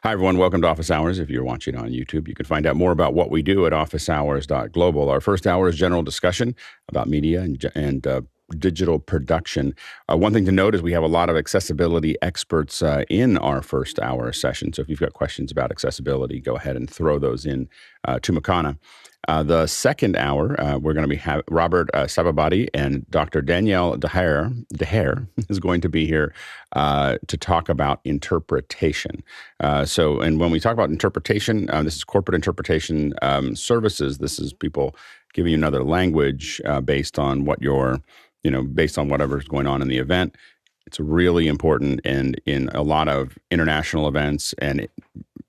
Hi, everyone. Welcome to Office Hours. If you're watching on YouTube, you can find out more about what we do at officehours.global. Our first hour is general discussion about media and digital production. One thing to note is we have a lot of accessibility experts in our first hour session. So if you've got questions about accessibility, go ahead and throw those in to Makana. The second hour, we're going to be Robert Sababadi and Dr. Danielle Dehaer is going to be here to talk about interpretation. And when we talk about interpretation, this is corporate interpretation services. This is people giving you another language based on what based on whatever's going on in the event. It's really important, and in a lot of international events and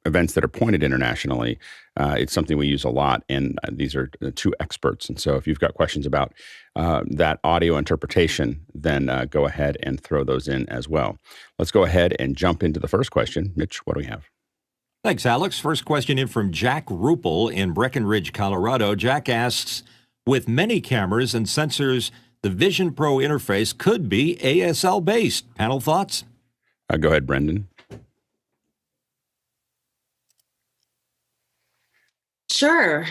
events that are pointed internationally, it's something we use a lot, and these are two experts. And so if you've got questions about that audio interpretation, then go ahead and throw those in as well. Let's go ahead and jump into the first question. Mitch, what do we have? Thanks, Alex. First question in from Jack Rupel in Breckenridge, Colorado. Jack asks, with many cameras and sensors, the Vision Pro interface could be ASL-based. Panel thoughts? Go ahead, Brendan. Sure.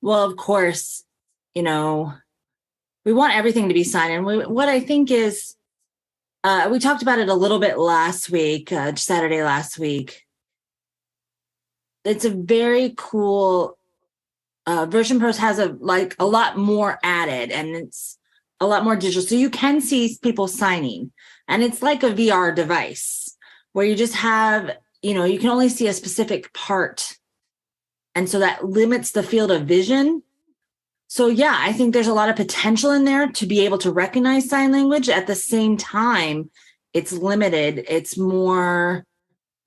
Well, of course, we want everything to be signed. And what I think is, we talked about it a little bit last week, Saturday last week. It's a very cool, Version Pros has a lot more added, and it's a lot more digital. So you can see people signing, and it's like a VR device where you just have, you can only see a specific part. And so that limits the field of vision. So yeah, I think there's a lot of potential in there to be able to recognize sign language. At the same time, it's limited. It's more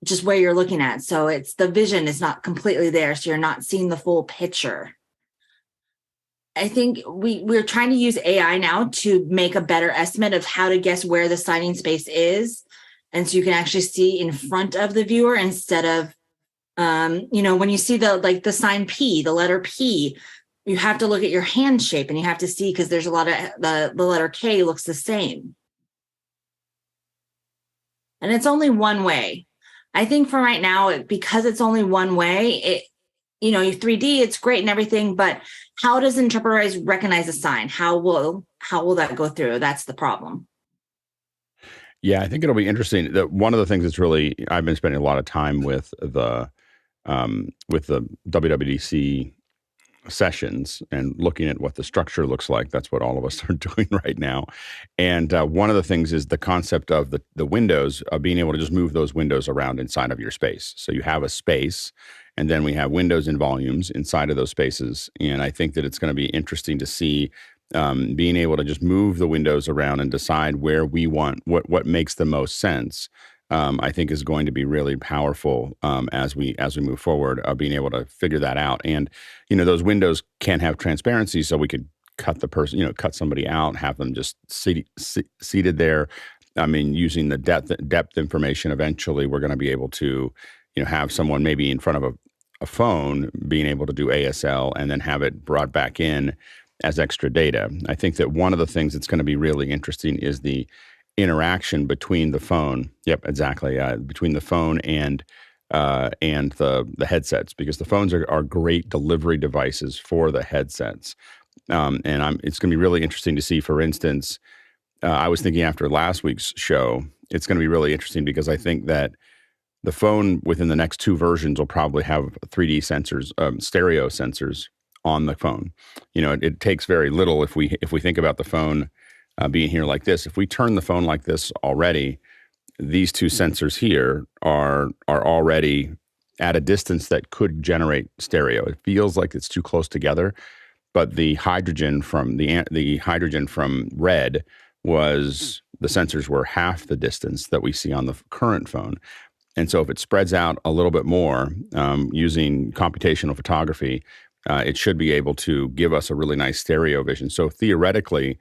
just where you're looking at. So it's the vision is not completely there. So you're not seeing the full picture. I think we're trying to use AI now to make a better estimate of how to guess where the signing space is. And so you can actually see in front of the viewer instead of, when you see the sign P, the letter P, you have to look at your hand shape and you have to see, because there's a lot of the letter K looks the same. And it's only one way. I think for right now, because it's only one way, your 3D, it's great and everything, but how does interpreters recognize a sign? How will that go through? That's the problem. Yeah, I think it'll be interesting. One of the things that's really, I've been spending a lot of time with the WWDC sessions and looking at what the structure looks like. That's what all of us are doing right now. And one of the things is the concept of the windows, being able to just move those windows around inside of your space. So you have a space, and then we have windows and volumes inside of those spaces. And I think that it's going to be interesting to see being able to just move the windows around and decide where we want, what makes the most sense. I think is going to be really powerful as we move forward, being able to figure that out. And those windows can have transparency, so we could cut the person, cut somebody out, have them just seated there. I mean, using the depth information, eventually we're going to be able to, have someone maybe in front of a phone being able to do ASL and then have it brought back in as extra data. I think that one of the things that's going to be really interesting is the interaction between the phone. Yep, exactly. Between the phone and the headsets, because the phones are great delivery devices for the headsets. It's going to be really interesting to see. For instance, I was thinking after last week's show, it's going to be really interesting because I think that the phone within the next two versions will probably have 3D sensors, stereo sensors on the phone. It takes very little if we think about the phone being here like this. If we turn the phone like this already, these two sensors here are already at a distance that could generate stereo. It feels like it's too close together, but the hydrogen from red was, the sensors were half the distance that we see on the current phone. And so if it spreads out a little bit more using computational photography, it should be able to give us a really nice stereo vision. So theoretically,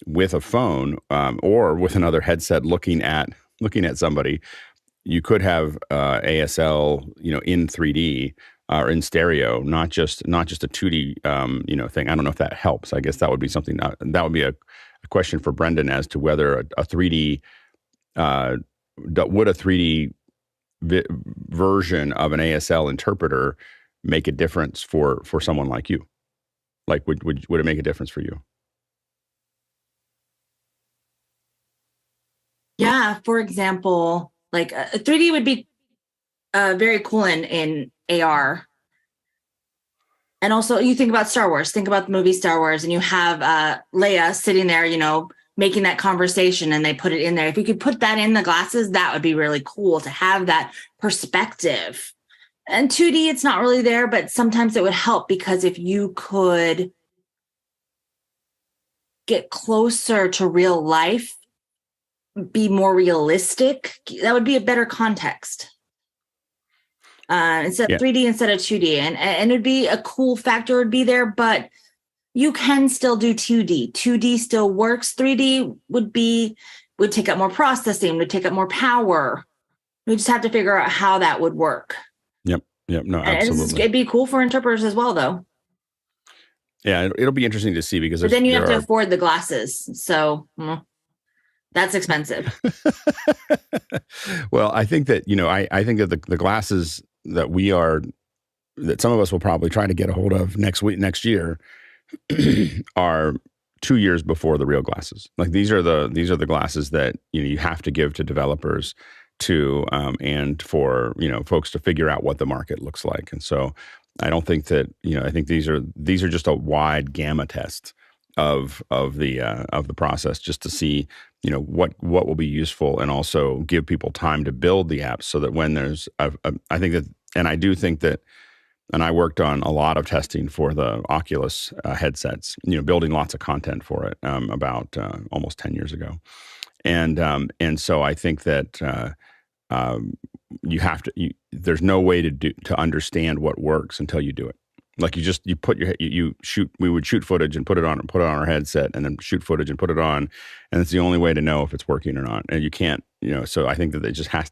with a phone or with another headset looking at somebody, you could have ASL, in 3D or in stereo, not just a 2D, thing. I don't know if that helps. I guess that would be something that would be a question for Brendan as to whether a 3D would a 3D version of an ASL interpreter make a difference for someone like you? Like, would it make a difference for you? Yeah, for example, like 3D would be very cool in AR. And also, you think about Star Wars, think about the movie Star Wars, and you have Leia sitting there, making that conversation, and they put it in there. If you could put that in the glasses, that would be really cool to have that perspective. And 2D, it's not really there, but sometimes it would help, because if you could get closer to real life, be more realistic, that would be a better context. Instead of 3D instead of 2D. And it'd be a cool factor would be there, but you can still do 2D. 2D still works. 3D would take up more processing, would take up more power. We just have to figure out how that would work. Yep. No, absolutely. It'd be cool for interpreters as well, though. Yeah, it'll be interesting to see, because but then you have to afford the glasses. So that's expensive. Well, I think that, I think that the glasses that some of us will probably try to get a hold of next year are 2 years before the real glasses. Like, these are the glasses that, you have to give to developers to, and for, folks to figure out what the market looks like. And so I don't think that, I think these are just a wide gamma test of the process, just to see, what will be useful, and also give people time to build the apps, so that when there's, I think that, and I do think that, and I worked on a lot of testing for the Oculus headsets, building lots of content for it about almost 10 years ago. And so I think that you have to, there's no way to understand what works until you do it. Like, we would shoot footage and put it on our headset, and then shoot footage and put it on. And it's the only way to know if it's working or not. And you can't, so I think that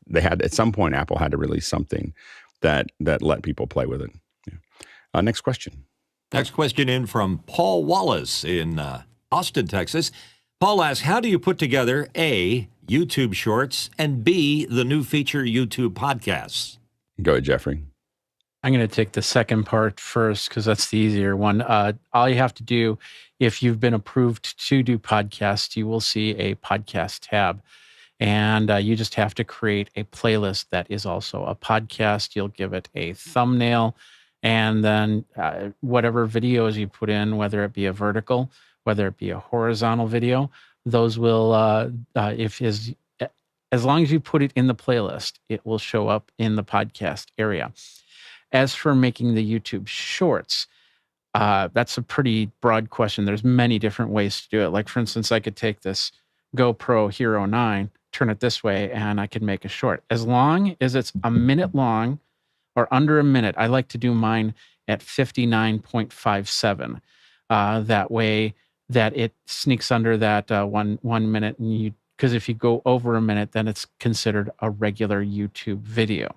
they had, at some point, Apple had to release something that let people play with it. Yeah. Next question. Next question in from Paul Wallace in Austin, Texas. Paul asks, how do you put together A, YouTube Shorts, and B, the new feature YouTube Podcasts? Go ahead, Jeffrey. I'm going to take the second part first, because that's the easier one. All you have to do, if you've been approved to do podcasts, you will see a podcast tab. And you just have to create a playlist that is also a podcast. You'll give it a thumbnail, and then whatever videos you put in, whether it be a vertical, whether it be a horizontal video, those will, as long as you put it in the playlist, it will show up in the podcast area. As for making the YouTube Shorts, that's a pretty broad question. There's many different ways to do it. Like, for instance, I could take this GoPro Hero 9, turn it this way, and I could make a short. As long as it's a minute long or under a minute, I like to do mine at 59.57. That way that it sneaks under that 1 minute. And because if you go over a minute, then it's considered a regular YouTube video.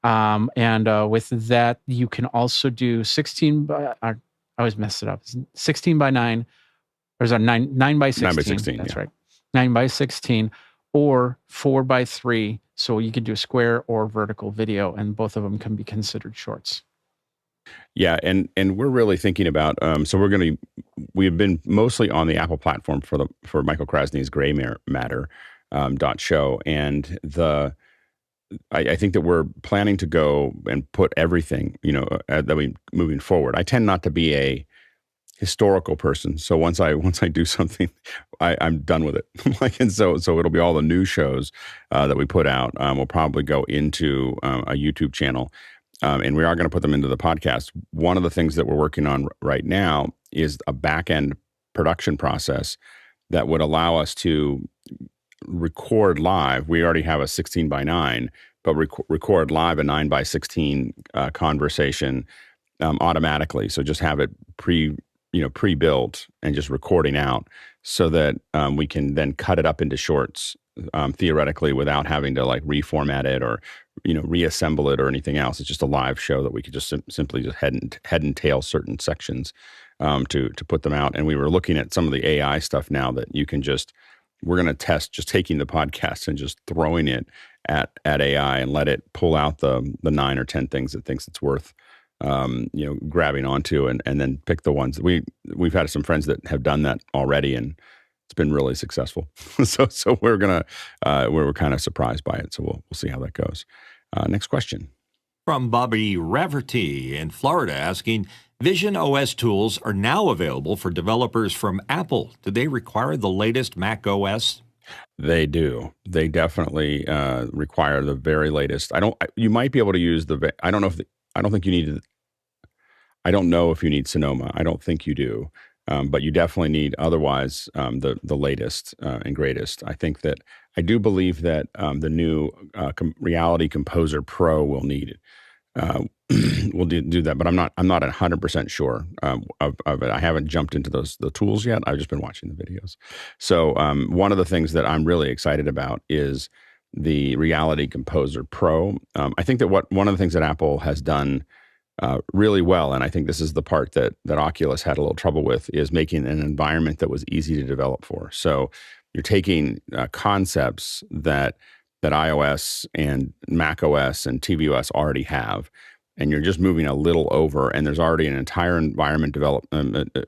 And with that, you can also do 16 by, I always mess it up, 16 by 9, or is that 9 by 16? 9 by 16, that's yeah. right. 9 by 16, or 4 by 3. So you can do a square or vertical video, and both of them can be considered shorts. Yeah, and we're really thinking about, so we've been mostly on the Apple platform for Michael Krasny's Gray Matter .show, and I think that we're planning to go and put everything, that we moving forward. I tend not to be a historical person, so once I do something, I'm done with it. And so it'll be all the new shows that we put out. We'll probably go into a YouTube channel, and we are going to put them into the podcast. One of the things that we're working on right now is a back-end production process that would allow us to record live. We already have a 16 by 9, but record live a 9 by 16 conversation automatically. So just have it pre-built and just recording out, so that we can then cut it up into shorts theoretically, without having to like reformat it or reassemble it or anything else. It's just a live show that we could just simply just head and tail certain sections to put them out. And we were looking at some of the AI stuff now, that you can just we're going to test just taking the podcast and just throwing it at AI and let it pull out the 9 or 10 things it thinks it's worth, grabbing onto, and then pick the ones. We've had some friends that have done that already, and it's been really successful. so we're kind of surprised by it. So we'll see how that goes. Next question. From Bobby Rafferty in Florida asking, Vision OS tools are now available for developers from Apple. Do they require the latest Mac OS? They do. They definitely require the very latest. You might be able to use I don't think you need. I don't know if you need Sonoma. I don't think you do. But you definitely need otherwise the latest and greatest. I do believe that the new Reality Composer Pro will need it. We'll do that, but I'm not 100% sure of it. I haven't jumped into the tools yet. I've just been watching the videos. So one of the things that I'm really excited about is the Reality Composer Pro. I think that one of the things that Apple has done really well, and I think this is the part that Oculus had a little trouble with, is making an environment that was easy to develop for. So you're taking concepts that iOS and Mac OS and tvOS already have, and you're just moving a little over, and there's already an entire environment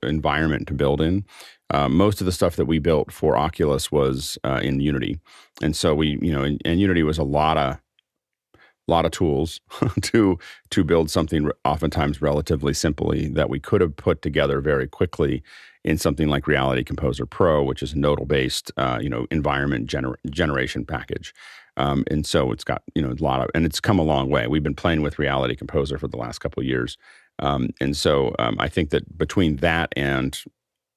environment to build in. Most of the stuff that we built for Oculus was in Unity, and so and Unity was a lot of tools to build something oftentimes relatively simply that we could have put together very quickly in something like Reality Composer Pro, which is a nodal-based environment generation package. And so it's got and it's come a long way. We've been playing with Reality Composer for the last couple of years, and so I think that between that and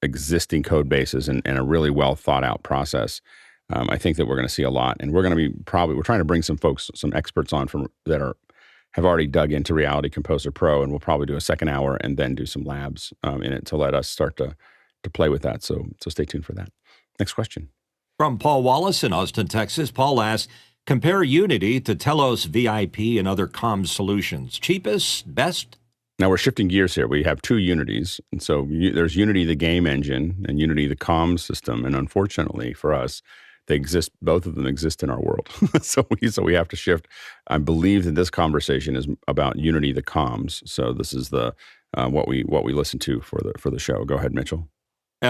existing code bases and a really well thought out process, I think that we're going to see a lot, and we're trying to bring some experts on have already dug into Reality Composer Pro, and we'll probably do a second hour and then do some labs in it to let us start to play with that. So stay tuned for that. Next question. From Paul Wallace in Austin, Texas. Paul asks, compare Unity to Telos VIP and other comm solutions. Cheapest, best? Now we're shifting gears here. We have two Unities. And so there's Unity, the game engine, and Unity, the comm system. And unfortunately for us, both of them exist in our world. so we have to shift. I believe that this conversation is about Unity, the comms. So this is what we listen to for the show. Go ahead, Mitchell.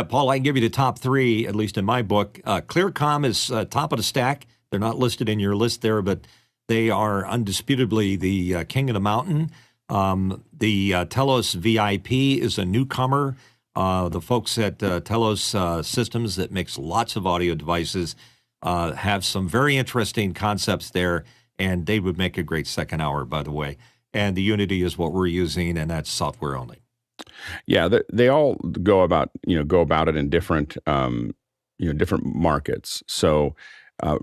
Paul, I can give you the top three, at least in my book. ClearComm is top of the stack. They're not listed in your list there, but they are undisputably the king of the mountain. The Telos VIP is a newcomer. The folks at Telos Systems that makes lots of audio devices have some very interesting concepts there, and they would make a great second hour, by the way. And the Unity is what we're using, and that's software only. Yeah, they all go about it in different different markets. So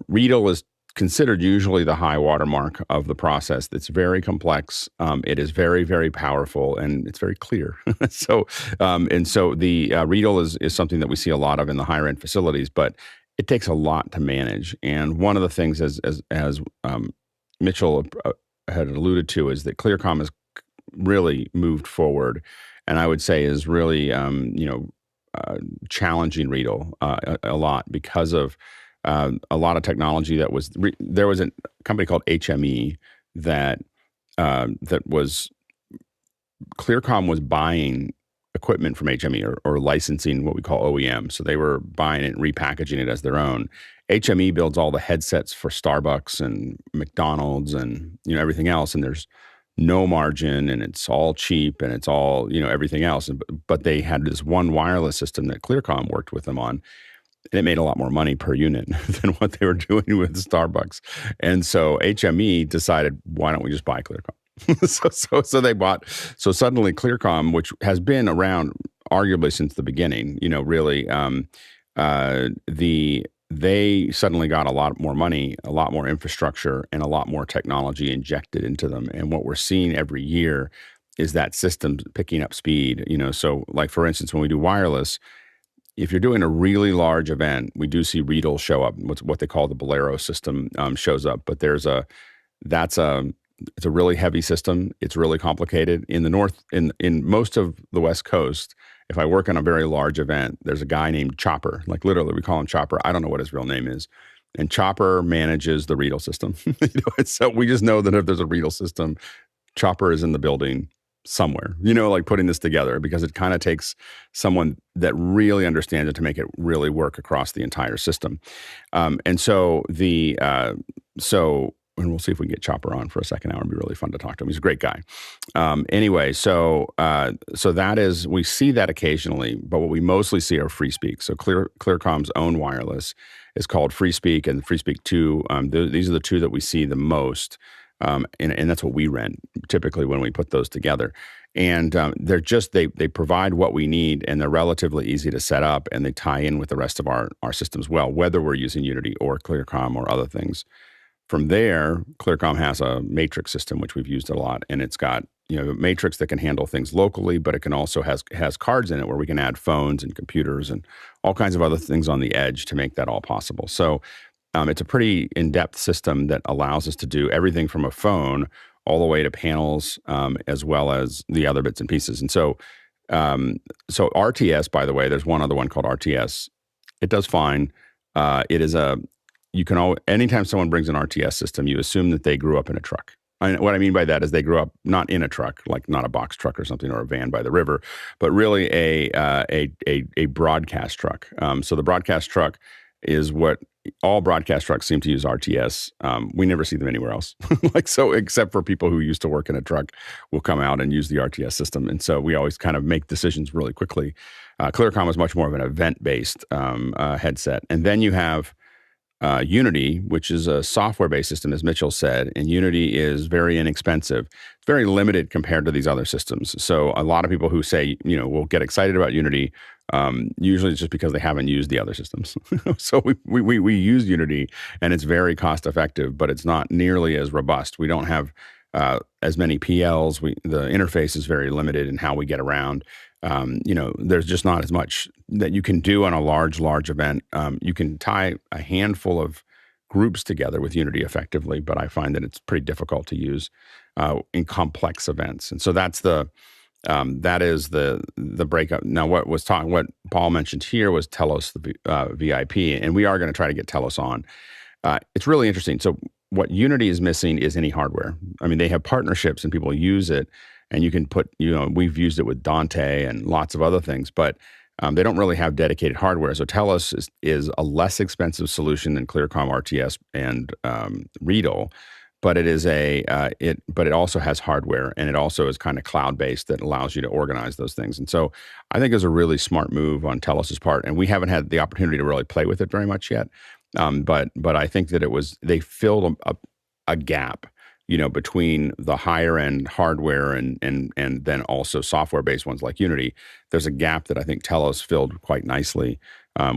Readle is considered usually the high watermark of the process. It's very complex. It is very, very powerful, and it's very clear. so the Readle is something that we see a lot of in the higher end facilities, but it takes a lot to manage. And one of the things, as Mitchell had alluded to, is that ClearComm has really moved forward, and I would say is really challenging Readle a lot because of a lot of technology that was there was a company called HME that was ClearComm was buying equipment from HME or licensing what we call OEM. So they were buying it and repackaging it as their own. HME builds all the headsets for Starbucks and McDonald's and everything else, and there's no margin, and it's all cheap, and it's all everything else. But they had this one wireless system that ClearComm worked with them on, and it made a lot more money per unit than what they were doing with Starbucks. And so HME decided, why don't we just buy ClearComm? so they bought. So suddenly ClearComm, which has been around arguably since the beginning, really, they suddenly got a lot more money, a lot more infrastructure, and a lot more technology injected into them. And what we're seeing every year is that system picking up speed. So like for instance, when we do wireless, if you're doing a really large event, we do see Readle show up. What they call the Bolero system shows up, but it's a really heavy system. It's really complicated. In the north, in most of the West Coast, if I work on a very large event, there's a guy named Chopper, like literally we call him Chopper. I don't know what his real name is. And Chopper manages the Readle system. And so we just know that if there's a Readle system, Chopper is in the building somewhere, like putting this together, because it kind of takes someone that really understands it to make it really work across the entire system. And so and we'll see if we can get Chopper on for a second hour. It'd be really fun to talk to him. He's a great guy. Anyway, so that is, we see that occasionally, but what we mostly see are FreeSpeak. So ClearComm's own wireless is called FreeSpeak, and FreeSpeak 2. These are the two that we see the most. And that's what we rent typically when we put those together. And they're just, they provide what we need, and they're relatively easy to set up, and they tie in with the rest of our systems well, whether we're using Unity or ClearComm or other things. From there, ClearComm has a matrix system, which we've used a lot, and it's got a matrix that can handle things locally, but it can also has cards in it where we can add phones and computers and all kinds of other things on the edge to make that all possible. So it's a pretty in-depth system that allows us to do everything from a phone all the way to panels, as well as the other bits and pieces. And so RTS, by the way, there's one other one called RTS. It does fine. Anytime someone brings an RTS system, you assume that they grew up in a truck. What I mean by that is they grew up not in a truck, like not a box truck or something, or a van by the river, but really a broadcast truck. So the broadcast truck is what all broadcast trucks seem to use RTS. We never see them anywhere else. Except for people who used to work in a truck will come out and use the RTS system. And so we always kind of make decisions really quickly. ClearComm is much more of an event-based headset. And then you have Unity, which is a software-based system, as Mitchell said, and Unity is very inexpensive. It's very limited compared to these other systems. So a lot of people who say, will get excited about Unity, usually it's just because they haven't used the other systems. So we use Unity, and it's very cost-effective, but it's not nearly as robust. We don't have as many PLs. The interface is very limited in how we get around. There's just not as much that you can do on a large event. You can tie a handful of groups together with Unity effectively, but I find that it's pretty difficult to use in complex events. And so that is the breakup. Now, what Paul mentioned here was Telos VIP, and we are going to try to get Telos on. It's really interesting. So what Unity is missing is any hardware. I mean, they have partnerships and people use it. And you can put, we've used it with Dante and lots of other things, but they don't really have dedicated hardware. So Telos is a less expensive solution than ClearComm RTS and Readle, but but it also has hardware, and it also is kind of cloud-based that allows you to organize those things. And so I think it's a really smart move on Telos's part, and we haven't had the opportunity to really play with it very much yet. But I think that they filled a gap, between the higher end hardware and then also software-based ones like Unity. There's a gap that I think Telos filled quite nicely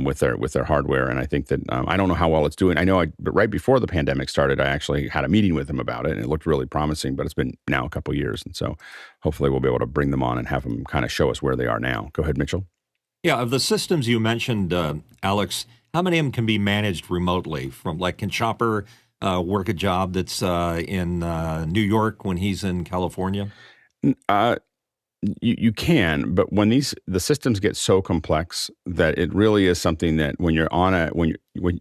with their hardware. And I think that I don't know how well it's doing. But right before the pandemic started, I actually had a meeting with them about it, and it looked really promising, but it's been now a couple of years. And so hopefully we'll be able to bring them on and have them kind of show us where they are now. Go ahead, Mitchell. Yeah, of the systems you mentioned, Alex, how many of them can be managed remotely? Can Chopper work a job that's in New York when he's in California? You can, but when the systems get so complex that it really is something that when you're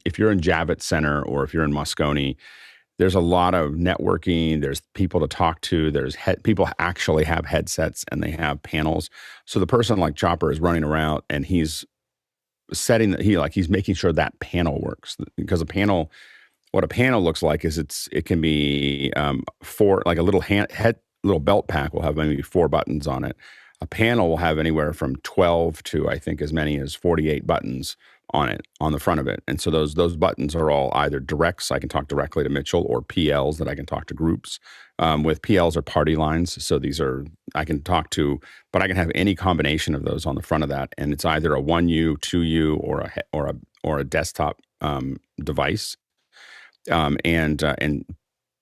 if you're in Javits Center or if you're in Moscone, there's a lot of networking. There's people to talk to. There's people actually have headsets and they have panels. So the person like Chopper is running around and he's he's making sure that panel works, because what a panel looks like is it can be like a little little belt pack will have maybe 4 buttons on it. A panel will have anywhere from 12 to I think as many as 48 buttons on it, on the front of it. And so those buttons are all either directs, I can talk directly to Mitchell, or PLs that I can talk to groups. With PLs are party lines. So these are, I can talk to, but I can have any combination of those on the front of that. And it's either a 1U, 2U, or a desktop device.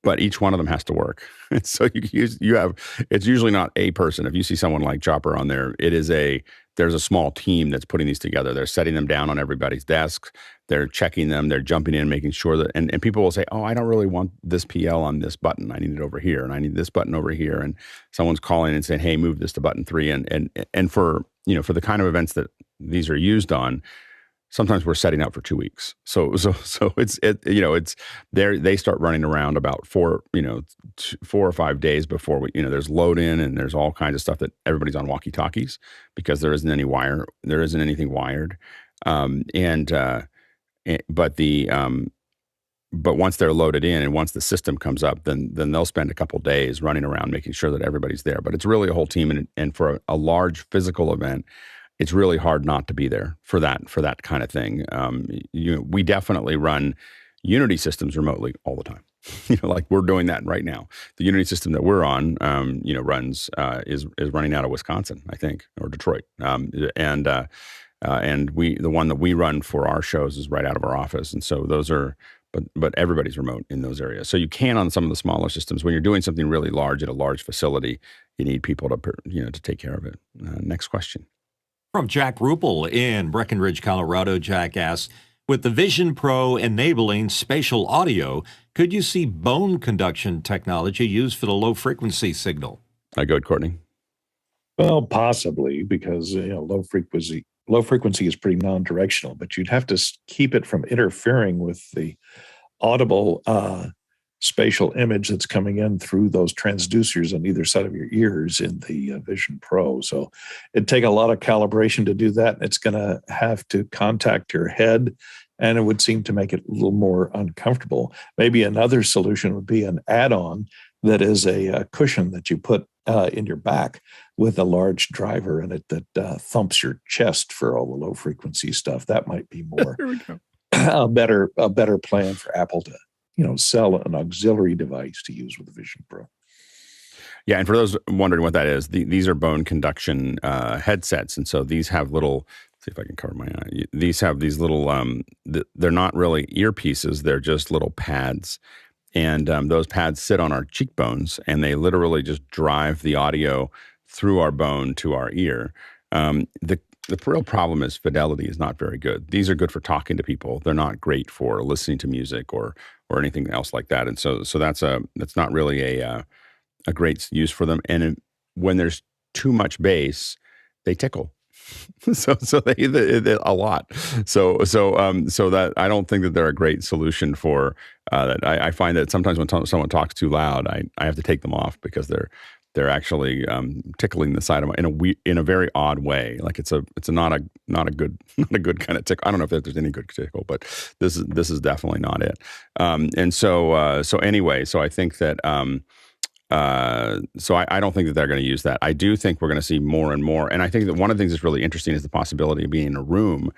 But each one of them has to work. And so it's usually not a person. If you see someone like Chopper on there, there's a small team that's putting these together. They're setting them down on everybody's desk. They're checking them. They're jumping in, making sure that, and people will say, oh, I don't really want this PL on this button. I need it over here, and I need this button over here. And someone's calling and saying, hey, move this to button 3. And for for the kind of events that these are used on, sometimes we're setting up for 2 weeks. So it's there. They start running around about 4 or 5 days before there's load in, and there's all kinds of stuff that everybody's on walkie talkies because there isn't anything wired. But once they're loaded in and once the system comes up, then they'll spend a couple days running around making sure that everybody's there. But it's really a whole team, and for a large physical event, it's really hard not to be there for that kind of thing. We definitely run Unity systems remotely all the time. Like we're doing that right now. The Unity system that we're on, is running out of Wisconsin, I think, or Detroit, and the one that we run for our shows is right out of our office, and so those are. But everybody's remote in those areas. So you can on some of the smaller systems. When you're doing something really large at a large facility, you need people to take care of it. Next question. From Jack Ruppel in Breckenridge, Colorado, Jack asks, with the Vision Pro enabling spatial audio, could you see bone conduction technology used for the low frequency signal? Go ahead, Courtney. Well, possibly, because low frequency is pretty non-directional, but you'd have to keep it from interfering with the audible spatial image that's coming in through those transducers on either side of your ears in the Vision Pro. So it'd take a lot of calibration to do that. It's going to have to contact your head, and it would seem to make it a little more uncomfortable. Maybe another solution would be an add-on that is a cushion that you put in your back with a large driver in it that thumps your chest for all the low frequency stuff. That might be more a better plan for Apple to sell an auxiliary device to use with the Vision Pro. Yeah, and for those wondering what that is, these are bone conduction headsets, and so these have little. See if I can cover my eye. These have these little. They're not really earpieces; they're just little pads. And those pads sit on our cheekbones, and they literally just drive the audio through our bone to our ear. The real problem is fidelity is not very good. These are good for talking to people. They're not great for listening to music or anything else like that. And so that's not really a great use for them. And when there's too much bass, they tickle. So they a lot. So that I don't think that they're a great solution for that. I find that sometimes when someone talks too loud, I have to take them off because they're actually tickling the side of my in a very odd way. Like it's not a good kind of tickle. I don't know if there's any good tickle, but this is definitely not it. Anyway, I think that. So I don't think that they're going to use that. I do think we're going to see more and more. And I think that one of the things that's really interesting is the possibility of being in a room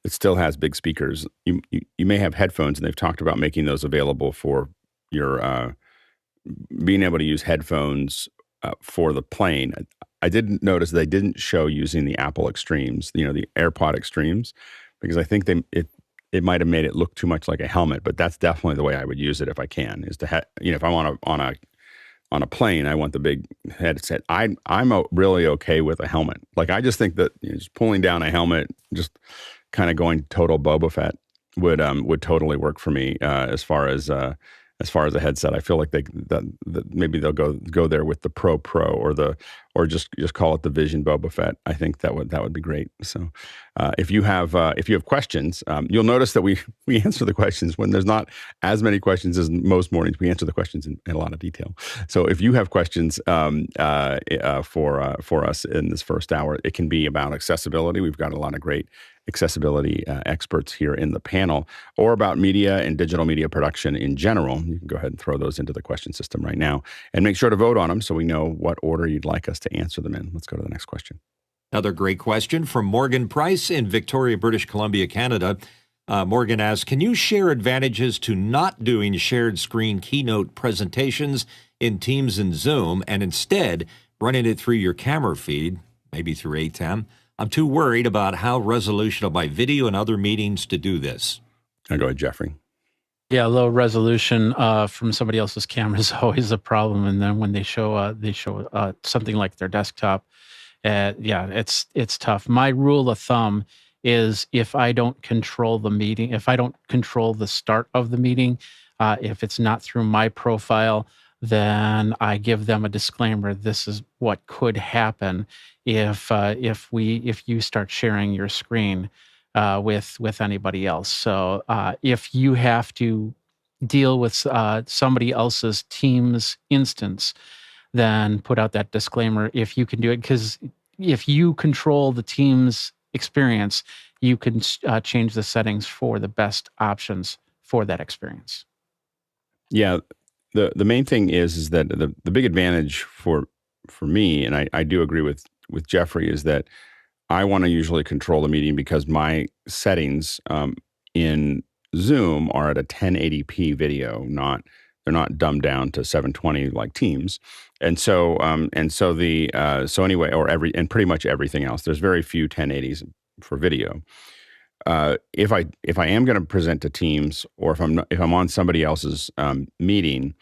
that still has big speakers. You may have headphones, and they've talked about making those available for your being able to use headphones for the plane. I didn't notice they didn't show using the Apple Extremes, the AirPod Extremes, because I think it might have made it look too much like a helmet. But that's definitely the way I would use it if I can. Is to if I'm on a plane, I want the big headset. I'm really okay with a helmet. Like I just think that just pulling down a helmet, just kind of going total Boba Fett would totally work for me as far as a headset. I feel like that maybe they'll go there with the Pro or just call it the Vision Boba Fett. I think that would be great. So if you have questions, you'll notice that we answer the questions when there's not as many questions as most mornings. We answer the questions in a lot of detail. So if you have questions for us in this first hour, it can be about accessibility. We've got a lot of great accessibility experts here in the panel, or about media and digital media production in general. You can go ahead and throw those into the question system right now, and make sure to vote on them so we know what order you'd like us to answer them in. Let's go to the next question. Another great question from Morgan Price in Victoria, British Columbia, Canada. Morgan asks, can you share advantages to not doing shared screen keynote presentations in Teams and Zoom, and instead running it through your camera feed, maybe through ATEM? I'm too worried about how resolution of my video and other meetings to do this. I'll go ahead, Jeffrey. Yeah, low resolution from somebody else's camera is always a problem. And then when they show something like their desktop, it's tough. My rule of thumb is if I don't control the meeting, if I don't control the start of the meeting, if it's not through my profile, then I give them a disclaimer. This is what could happen if you start sharing your screen with anybody else. So if you have to deal with somebody else's Teams instance, then put out that disclaimer if you can do it, because if you control the Teams experience, you can change the settings for the best options for that experience. Yeah, the main thing is that the big advantage for me, and I do agree with Jeffrey, is that I want to usually control the meeting because my settings in Zoom are at a 1080p video, they're not dumbed down to 720 like Teams, and so so anyway, and pretty much everything else. There's very few 1080s for video. If I am going to present to Teams, or if I'm on somebody else's meeting,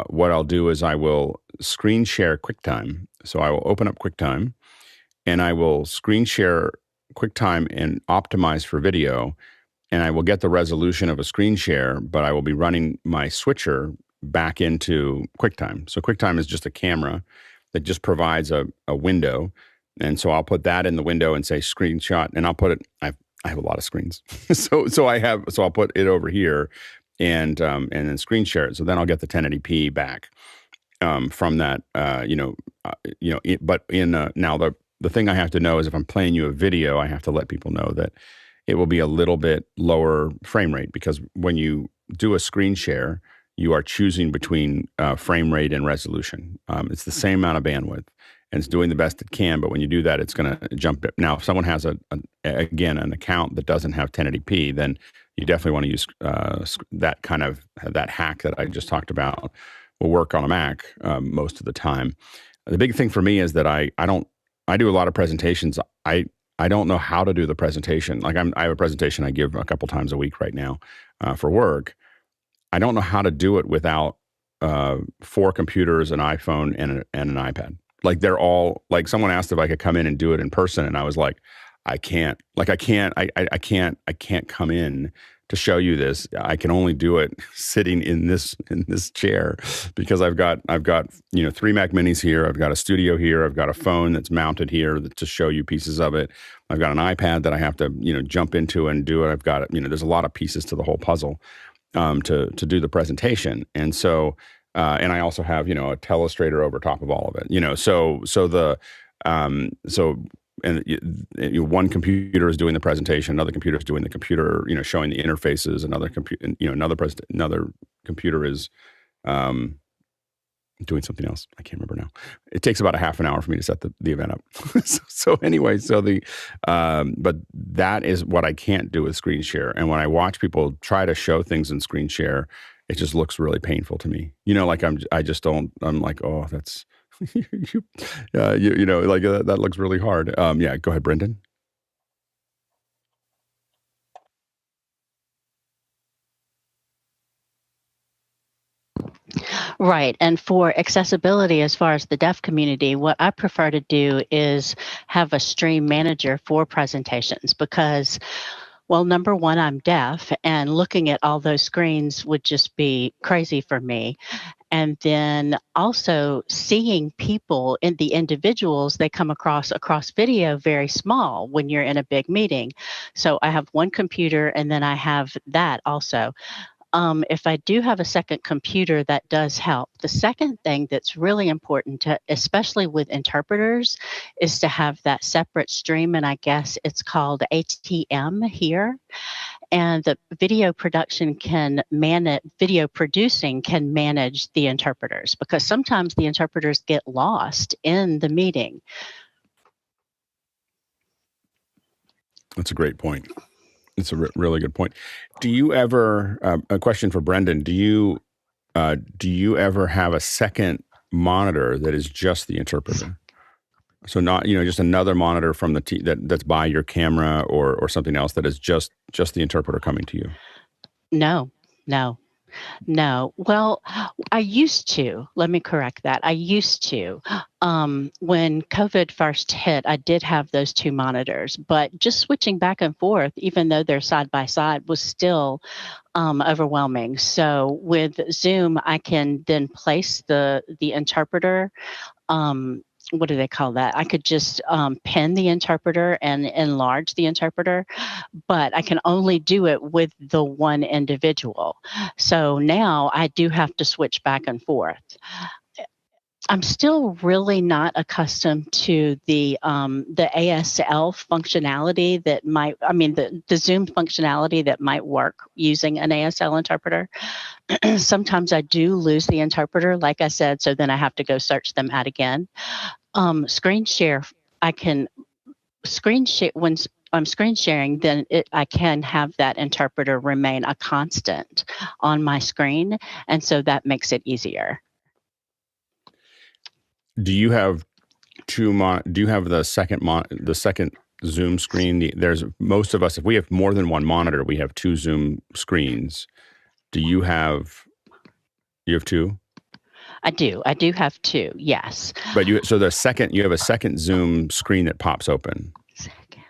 what I'll do is I will screen share QuickTime. So I will open up QuickTime, and I will screen share QuickTime and optimize for video, and I will get the resolution of a screen share, but I will be running my switcher back into QuickTime. So QuickTime is just a camera that just provides a window, and so I'll put that in the window and say screenshot, and I'll put it. I have a lot of screens, so I'll put it over here, and then screen share it. So then I'll get the 1080p back from that. But now the thing I have to know is if I'm playing you a video, I have to let people know that it will be a little bit lower frame rate, because when you do a screen share, you are choosing between frame rate and resolution. It's the same amount of bandwidth, and it's doing the best it can. But when you do that, it's going to jump it. Now, if someone has an account that doesn't have 1080p, then you definitely want to use that hack that I just talked about. Will work on a Mac most of the time. The big thing for me is that I do a lot of presentations. I don't know how to do the presentation. Like I have a presentation I give a couple times a week right now for work. I don't know how to do it without 4 computers, an iPhone, and an iPad. Like they're all, like someone asked if I could come in and do it in person, and I was like, I can't come in to show you this. I can only do it sitting in this chair, because I've got 3 Mac Minis here. I've got a studio here. I've got a phone that's mounted here to show you pieces of it. I've got an iPad that I have to jump into and do it. I've got there's a lot of pieces to the whole puzzle to do the presentation, and so and I also have a telestrator over top of all of it. And one computer is doing the presentation, another computer is doing the computer, showing the interfaces. Another computer is doing something else. I can't remember now. It takes about a half an hour for me to set the event up. But that is what I can't do with screen share. And when I watch people try to show things in screen share, it just looks really painful to me. I'm like, oh, that's. That looks really hard. Yeah, go ahead, Brendan. Right. And for accessibility, as far as the deaf community, what I prefer to do is have a stream manager for presentations, because, well, number one, I'm deaf, and looking at all those screens would just be crazy for me. And then also seeing people in the individuals, they come across video very small when you're in a big meeting. So I have one computer, and then I have that also. If I do have a second computer, that does help. The second thing that's really important, especially with interpreters, is to have that separate stream, and I guess it's called ATEM here. And the video producing can manage the interpreters, because sometimes the interpreters get lost in the meeting. That's a great point. It's a really good point. Do you ever, a question for Brendan, do you ever have a second monitor that is just the interpreter? So not, just another monitor from that's by your camera or something else that is just the interpreter coming to you? No. No. Well, I used to. Let me correct that. I used to. When COVID first hit, I did have those two monitors, but just switching back and forth, even though they're side by side, was still overwhelming. So with Zoom, I can then place the interpreter. What do they call that? I could just pin the interpreter and enlarge the interpreter, but I can only do it with the one individual. So now I do have to switch back and forth. I'm still really not accustomed to the ASL functionality that might, the Zoom functionality that might work using an ASL interpreter. Sometimes I do lose the interpreter, like I said, so then I have to go search them out again. Screen share, I can screen share when I'm screen sharing, then I can have that interpreter remain a constant on my screen, and so that makes it easier. Do you have do you have the second Zoom screen? There's most of us, if we have more than one monitor, we have two Zoom screens. Do you have two? I do have two, yes. But you have a second Zoom screen that pops open,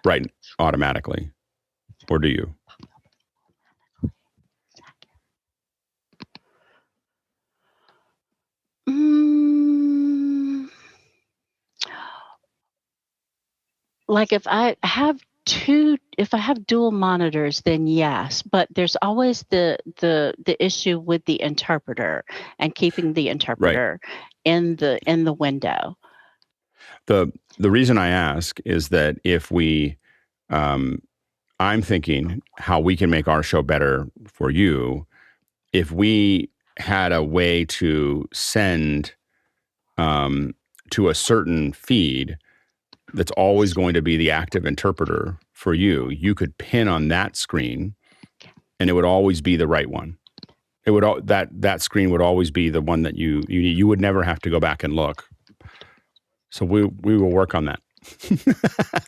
right, automatically, or do you? Like if I have dual monitors, then yes, but there's always the issue with the interpreter and keeping the interpreter in the window. The reason I ask is that if we, I'm thinking how we can make our show better for you. If we had a way to send to a certain feed that's always going to be the active interpreter for you, you could pin on that screen, and it would always be the right one. It would that screen would always be the one that you need. You would never have to go back and look. So we will work on that.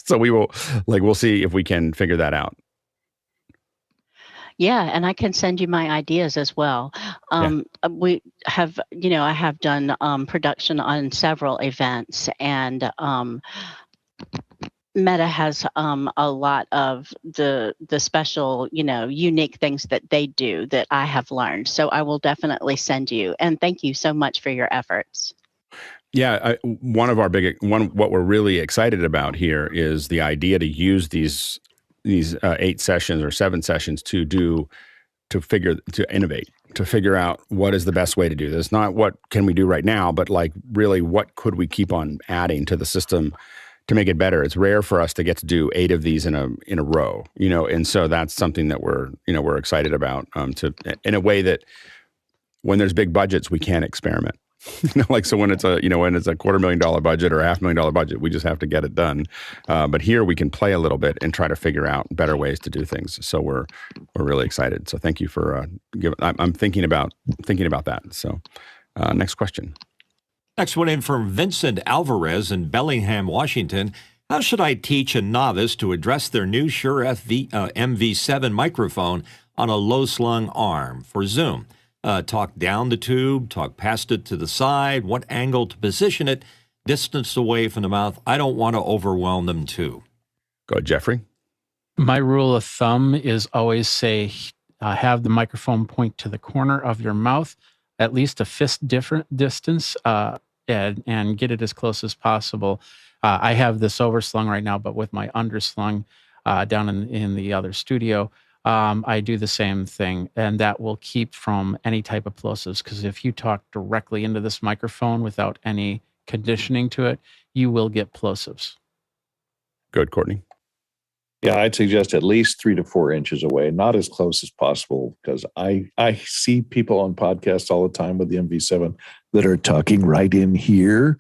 So we'll see if we can figure that out. Yeah, and I can send you my ideas as well. We have, I have done production on several events, and Meta has a lot of the special, unique things that they do that I have learned. So I will definitely send you. And thank you so much for your efforts. Yeah, what we're really excited about here is the idea to use these 8 sessions or 7 sessions to innovate, to figure out what is the best way to do this. Not what can we do right now, but like really what could we keep on adding to the system to make it better. It's rare for us to get to do 8 of these in a row, and so that's something that we're excited about, in a way that when there's big budgets, we can't experiment. So when it's a $250,000 budget or $500,000 budget, we just have to get it done. But here we can play a little bit and try to figure out better ways to do things. So we're really excited. So thank you for I'm thinking about that. So next question. Next one in from Vincent Alvarez in Bellingham, Washington. How should I teach a novice to address their new Shure MV7 microphone on a low slung arm for Zoom? Talk down the tube, talk past it to the side, what angle to position it, distance away from the mouth. I don't want to overwhelm them too. Go ahead, Jeffrey. My rule of thumb is always say, have the microphone point to the corner of your mouth, at least a fist different distance, and get it as close as possible. I have this overslung right now, but with my underslung down in the other studio, I do the same thing, and that will keep from any type of plosives, because if you talk directly into this microphone without any conditioning to it, you will get plosives. Good, Courtney. Yeah, I'd suggest at least 3 to 4 inches away, not as close as possible, because I see people on podcasts all the time with the MV7 that are talking right in here,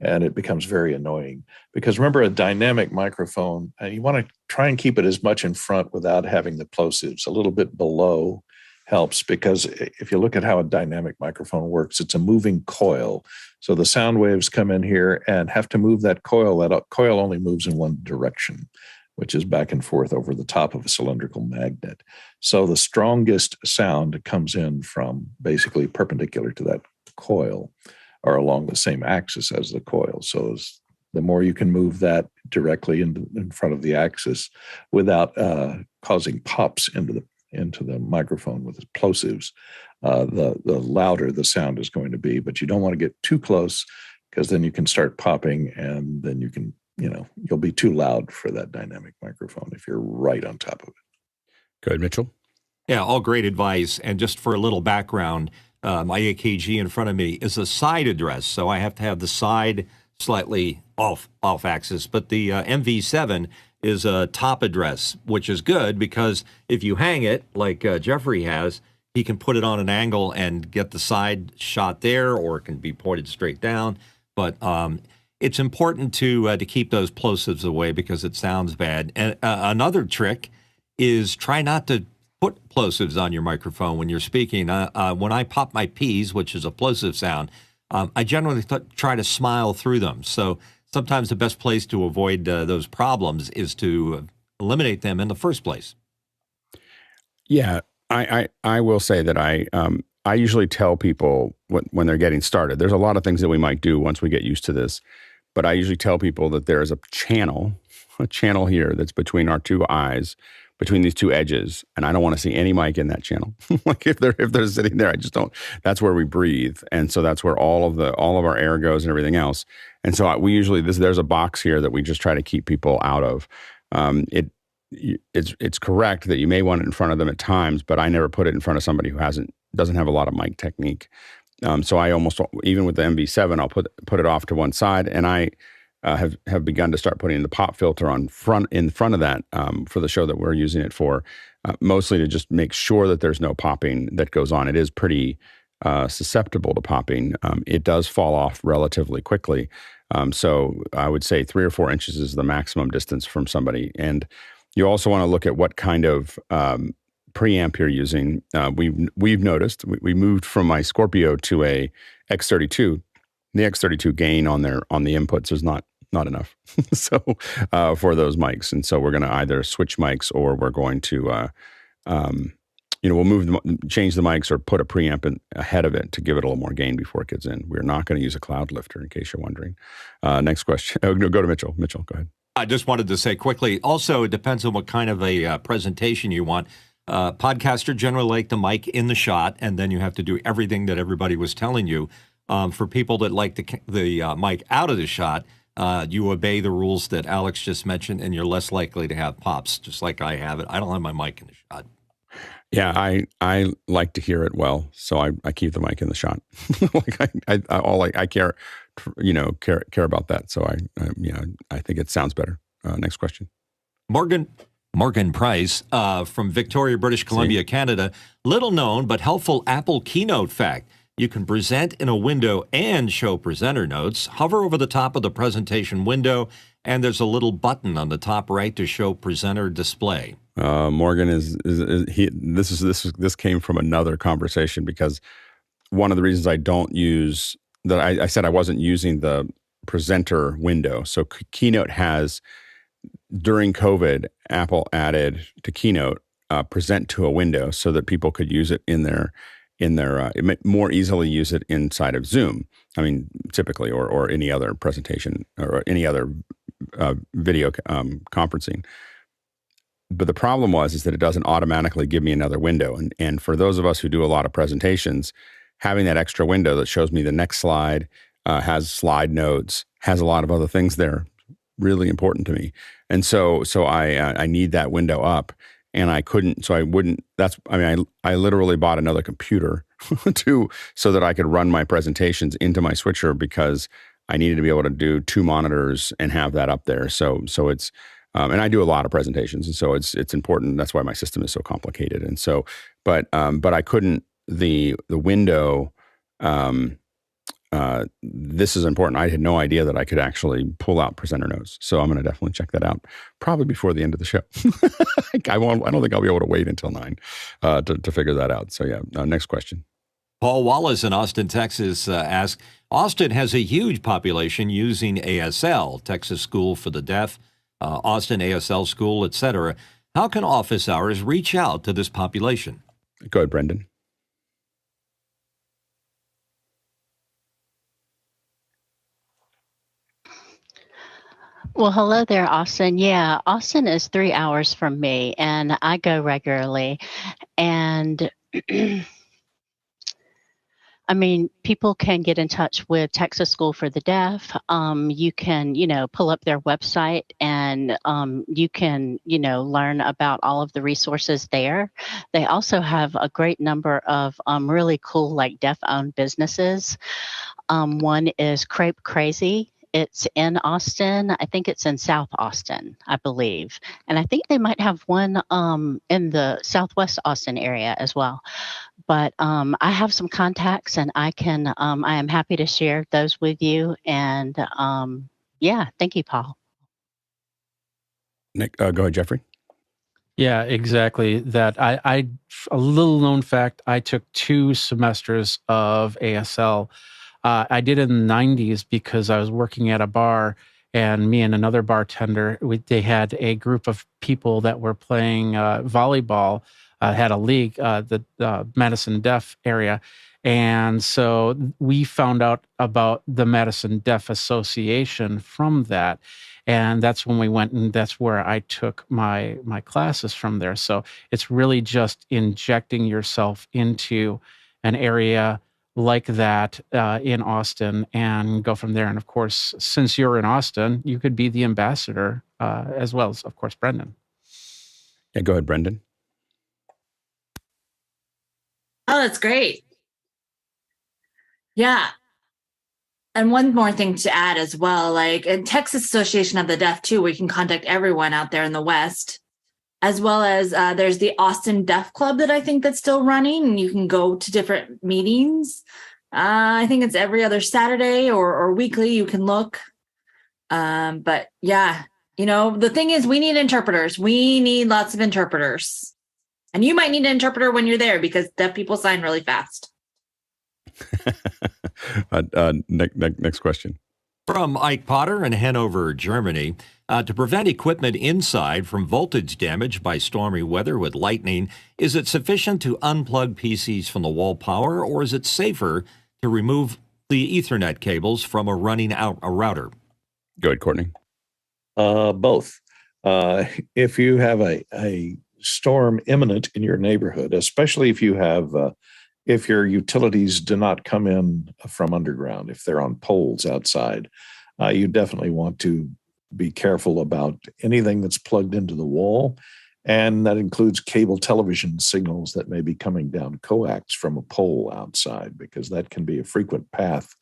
and it becomes very annoying. Because remember, a dynamic microphone, you want to try and keep it as much in front without having the plosives. A little bit below helps, because if you look at how a dynamic microphone works, it's a moving coil. So the sound waves come in here and have to move that coil. That coil only moves in one direction. which is back and forth over the top of a cylindrical magnet. So the strongest sound comes in from basically perpendicular to that coil or along the same axis as the coil. So the more you can move that directly in front of the axis without causing pops into the microphone with plosives, the louder the sound is going to be. But you don't want to get too close, because then you can start popping, and then you'll be too loud for that dynamic microphone if you're right on top of it. Good, Mitchell. Yeah, all great advice. And just for a little background, my AKG in front of me is a side address, so I have to have the side slightly off axis. But the MV7 is a top address, which is good because if you hang it like Jeffrey has, he can put it on an angle and get the side shot there, or it can be pointed straight down. But it's important to keep those plosives away because it sounds bad. And another trick is try not to put plosives on your microphone when you're speaking. When I pop my P's, which is a plosive sound, I generally try to smile through them. So sometimes the best place to avoid those problems is to eliminate them in the first place. Yeah, I will say that I usually tell people when they're getting started, there's a lot of things that we might do once we get used to this, but I usually tell people that there is a channel here that's between our two eyes, between these two edges, and I don't want to see any mic in that channel. Like if they're sitting there, I just don't. That's where we breathe, and so that's where all of our air goes and everything else. And so we usually there's a box here that we just try to keep people out of. It's correct that you may want it in front of them at times, but I never put it in front of somebody who doesn't have a lot of mic technique. So I almost, even with the MV7, I'll put it off to one side, and I have begun to start putting the pop filter in front of that for the show that we're using it for, mostly to just make sure that there's no popping that goes on. It is pretty susceptible to popping. It does fall off relatively quickly. So I would say 3 or 4 inches is the maximum distance from somebody. And you also want to look at what kind of preamp you're using. We've noticed we moved from my Scorpio to a X32. The X32 gain on the inputs is not enough. So for those mics, and so we're going to either switch mics, or we're going to we'll change the mics or put a preamp ahead of it to give it a little more gain before it gets in. We're not going to use a cloud lifter, in case you're wondering. Next question. Go to Mitchell. Mitchell, go ahead. I just wanted to say quickly, also, it depends on what kind of a presentation you want. Podcaster generally like the mic in the shot, and then you have to do everything that everybody was telling you. For people that like the mic out of the shot, you obey the rules that Alex just mentioned, and you're less likely to have pops, just like I have it. I don't have my mic in the shot. Yeah, I like to hear it well, so I keep the mic in the shot. I care about that. So I think it sounds better. Next question. Morgan Price from Victoria, British Columbia, Canada. Little known but helpful Apple Keynote fact. You can present in a window and show presenter notes. Hover over the top of the presentation window, and there's a little button on the top right to show presenter display. Morgan this came from another conversation, because one of the reasons I don't use that, I said I wasn't using the presenter window. So Keynote has, during COVID, Apple added to Keynote present to a window so that people could use it more easily use it inside of Zoom. I mean, typically, or any other presentation or any other video conferencing. But the problem is that it doesn't automatically give me another window. And for those of us who do a lot of presentations, having that extra window that shows me the next slide, has slide notes, has a lot of other things there, really important to me. And so I need that window up. And I couldn't, so I wouldn't, I literally bought another computer so that I could run my presentations into my switcher, because I needed to be able to do 2 monitors and have that up there. So it's, and I do a lot of presentations, and so it's important. That's why my system is so complicated. And so, but I couldn't, the window, this is important. I had no idea that I could actually pull out presenter notes. So I'm going to definitely check that out, probably before the end of the show. I don't think I'll be able to wait until 9 to figure that out. So yeah, next question. Paul Wallace in Austin, Texas asks, Austin has a huge population using ASL, Texas School for the Deaf. Austin ASL School, etc. How can office hours reach out to this population? Go ahead, Brendan. Well, hello there, Austin. Yeah, Austin is 3 hours from me, and I go regularly. And I mean, people can get in touch with Texas School for the Deaf. You can, pull up their website and you can, learn about all of the resources there. They also have a great number of really cool, like deaf-owned businesses. One is Crepe Crazy. It's in Austin. I think it's in South Austin, I believe. And I think they might have one in the Southwest Austin area as well. But I have some contacts, and I am happy to share those with you. And yeah, thank you, Paul. Nick, go ahead, Jeffrey. Yeah, exactly. That I a little known fact, I took 2 semesters of ASL. I did it in the 90s because I was working at a bar, and me and another bartender, they had a group of people that were playing volleyball, had a league, the Madison Deaf area. And so we found out about the Madison Deaf Association from that. And that's when we went, and that's where I took my classes from there. So it's really just injecting yourself into an area like that in Austin and go from there. And of course, since you're in Austin, you could be the ambassador as well as, of course, Brendan. Yeah, go ahead, Brendan. Oh, that's great. Yeah. And one more thing to add as well, like in Texas Association of the Deaf too, we can contact everyone out there in the West, as well as there's the Austin Deaf Club that I think that's still running, and you can go to different meetings. I think it's every other Saturday or weekly. You can look. But yeah, the thing is, we need interpreters. We need lots of interpreters. And you might need an interpreter when you're there because deaf people sign really fast. Next question. From Ike Potter in Hanover, Germany. To prevent equipment inside from voltage damage by stormy weather with lightning, is it sufficient to unplug PCs from the wall power, or is it safer to remove the Ethernet cables from a running out a router? Go ahead, Courtney. Both. If you have a storm imminent in your neighborhood, especially if you have if your utilities do not come in from underground, if they're on poles outside, you definitely want to be careful about anything that's plugged into the wall. And that includes cable television signals that may be coming down coax from a pole outside, because that can be a frequent path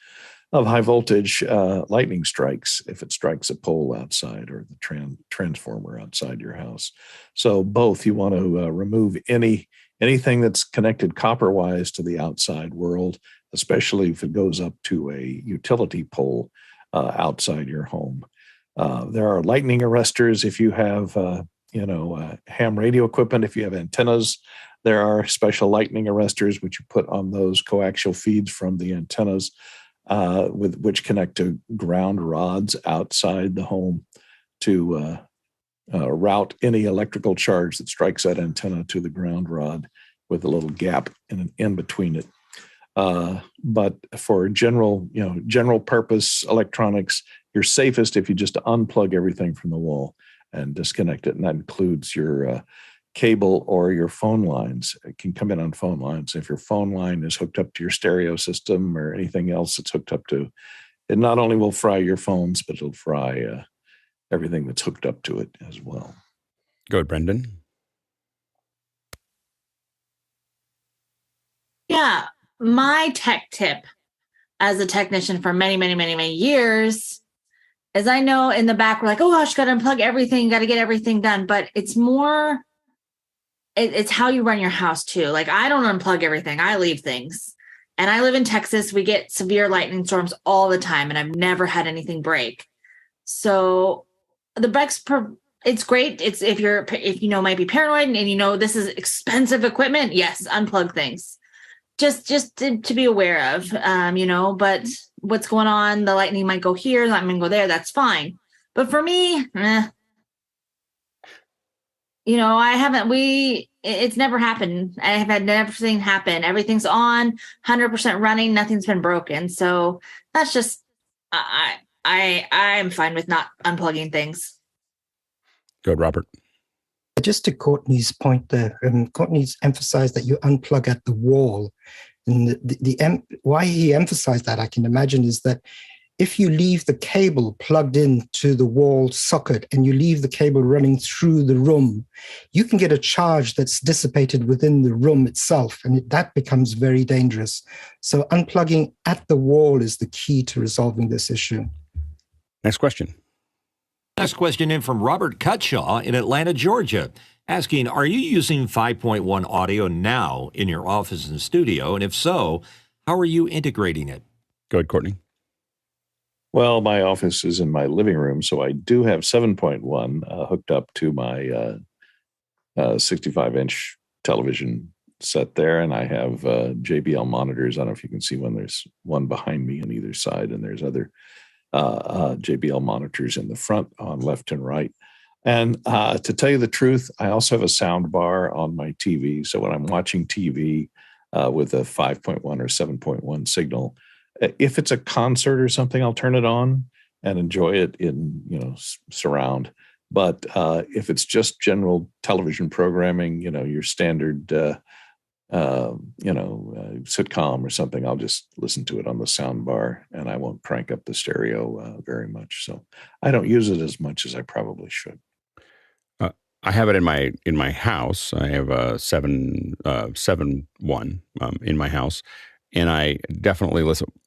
of high voltage lightning strikes if it strikes a pole outside or the transformer outside your house. So both, you want to remove anything that's connected copper-wise to the outside world, especially if it goes up to a utility pole outside your home. There are lightning arresters if you have, ham radio equipment. If you have antennas, there are special lightning arresters which you put on those coaxial feeds from the antennas, with which connect to ground rods outside the home to route any electrical charge that strikes that antenna to the ground rod with a little gap in between it. But for general purpose electronics, you're safest if you just unplug everything from the wall and disconnect it. And that includes your cable or your phone lines. It can come in on phone lines. If your phone line is hooked up to your stereo system or anything else it's hooked up to, it not only will fry your phones, but it'll fry everything that's hooked up to it as well. Go ahead, Brendan. Yeah, my tech tip as a technician for many, many, many, many years is, I know in the back we're like, oh gosh, got to unplug everything, got to get everything done. But it's more, it's how you run your house too. Like, I don't unplug everything. I leave things. And I live in Texas. We get severe lightning storms all the time, and I've never had anything break. So the Brex, it's great. It's if might be paranoid and this is expensive equipment. Yes, unplug things. Just to be aware of, but what's going on, the lightning might go here, lightning might go there, that's fine. But for me, it's never happened. I have had never seen happen. Everything's on 100% running. Nothing's been broken. So that's just, I'm fine with not unplugging things. Go ahead, Robert. Just to Courtney's point there, Courtney's emphasized that you unplug at the wall. And why he emphasized that, I can imagine, is that if you leave the cable plugged into the wall socket and you leave the cable running through the room, you can get a charge that's dissipated within the room itself, and that becomes very dangerous. So unplugging at the wall is the key to resolving this issue. Next question. Next question in from Robert Cutshaw in Atlanta, Georgia, asking, are you using 5.1 audio now in your office and studio? And if so, how are you integrating it? Go ahead, Courtney. Well, my office is in my living room, so I do have 7.1 hooked up to my 65-inch television set there, and I have JBL monitors. I don't know if you can see one. There's one behind me on either side, and there's other JBL monitors in the front on left and right. And to tell you the truth, I also have a sound bar on my TV. So when I'm watching TV with a 5.1 or 7.1 signal, if it's a concert or something, I'll turn it on and enjoy it in, surround. But if it's just general television programming, your standard, sitcom or something, I'll just listen to it on the sound bar, and I won't crank up the stereo very much. So I don't use it as much as I probably should. I have it in my house. I have a 7.1 in my house, and I definitely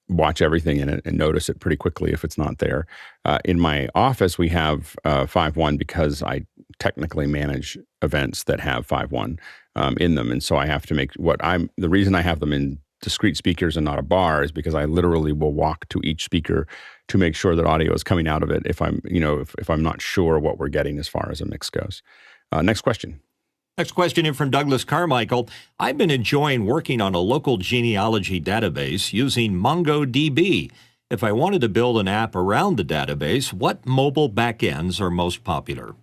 watch everything in it and notice it pretty quickly if it's not there. In my office, we have 5.1 because I technically manage events that have 5.1 in them, and so I have to make the reason I have them in discrete speakers and not a bar is because I literally will walk to each speaker to make sure that audio is coming out of it if I'm not sure what we're getting as far as a mix goes. Next question. Next question in from Douglas Carmichael. I've been enjoying working on a local genealogy database using MongoDB. If I wanted to build an app around the database, what mobile backends are most popular?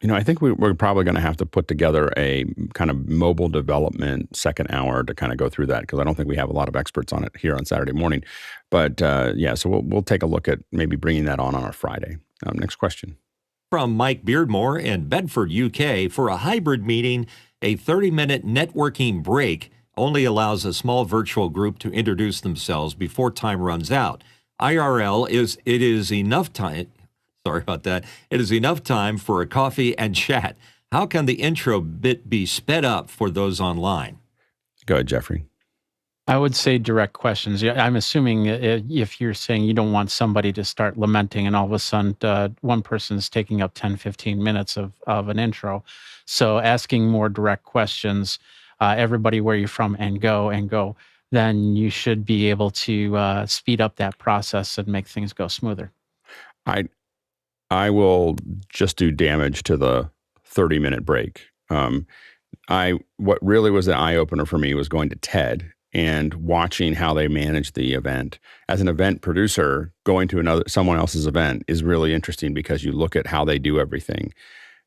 I think we're probably going to have to put together a kind of mobile development second hour to kind of go through that, because I don't think we have a lot of experts on it here on Saturday morning. But so we'll take a look at maybe bringing that on our Friday. Next question. From Mike Beardmore in Bedford, UK, for a hybrid meeting, a 30-minute networking break only allows a small virtual group to introduce themselves before time runs out. IRL is enough time. Sorry about that. It is enough time for a coffee and chat. How can the intro bit be sped up for those online? Go ahead, Jeffrey. I would say direct questions. I'm assuming if you're saying you don't want somebody to start lamenting and all of a sudden one person's taking up 10, 15 minutes of an intro. So asking more direct questions, everybody where you're from and go, then you should be able to speed up that process and make things go smoother. I will just do damage to the 30-minute break. What really was the eye-opener for me was going to TED and watching how they manage the event. As an event producer, going to someone else's event is really interesting because you look at how they do everything.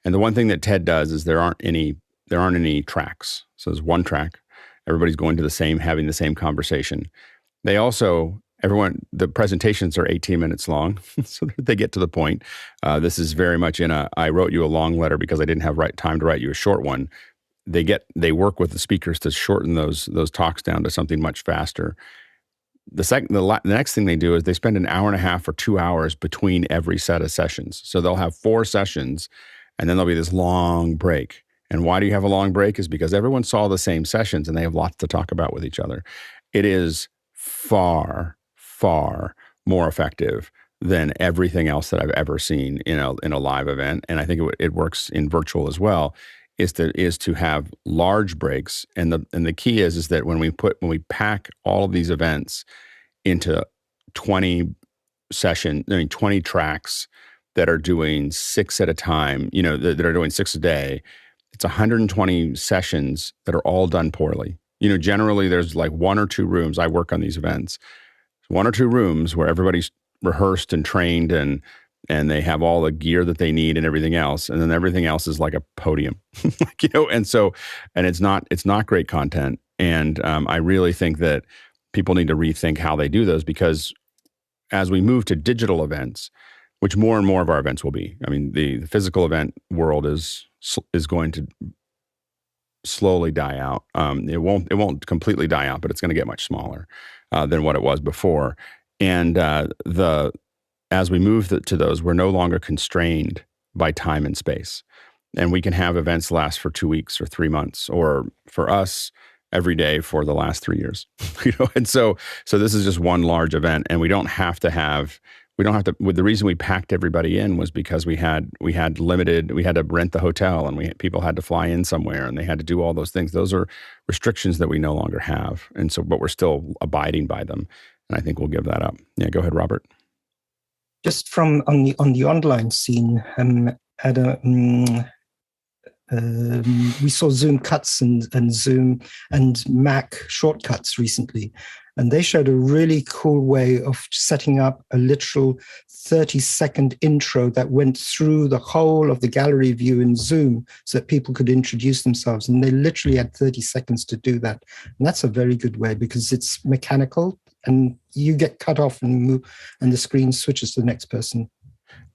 And the one thing that TED does is there aren't any tracks. So there's one track. Everybody's going to having the same conversation. They also, the presentations are 18 minutes long, so they get to the point. This is very much I wrote you a long letter because I didn't have time to write you a short one. They work with the speakers to shorten those talks down to something much faster. The next thing they do is they spend an hour and a half or 2 hours between every set of sessions. So they'll have 4 sessions, and then there'll be this long break. And why do you have a long break? Is because everyone saw the same sessions and they have lots to talk about with each other. It is far, far more effective than everything else that I've ever seen in a live event. And I think it works in virtual as well. Is to have large breaks, and the key is that when we pack all of these events into 20 tracks that are doing 6 at a time, that are doing 6 a day, it's 120 sessions that are all done poorly. Generally there's like 1 or 2 rooms. I work on these events, 1 or 2 rooms where everybody's rehearsed and trained and and they have all the gear that they need and everything else, and then everything else is like a podium, and it's not great content. And I really think that people need to rethink how they do those, because as we move to digital events, which more and more of our events will be, I mean, the physical event world is going to slowly die out. It won't completely die out, but it's going to get much smaller than what it was before. And as we move to those, we're no longer constrained by time and space, and we can have events last for 2 weeks or 3 months, or for us, every day for the last 3 years. And so this is just one large event, and we don't have to. The reason we packed everybody in was because we had to rent the hotel, and people had to fly in somewhere, and they had to do all those things. Those are restrictions that we no longer have, and so, but we're still abiding by them. And I think we'll give that up. Yeah, go ahead, Robert. Just from on the online scene, we saw Zoom Cuts and Zoom and Mac shortcuts recently, and they showed a really cool way of setting up a literal 30-second intro that went through the whole of the gallery view in Zoom so that people could introduce themselves, and they literally had 30 seconds to do that. And that's a very good way, because it's mechanical and you get cut off and move, and the screen switches to the next person.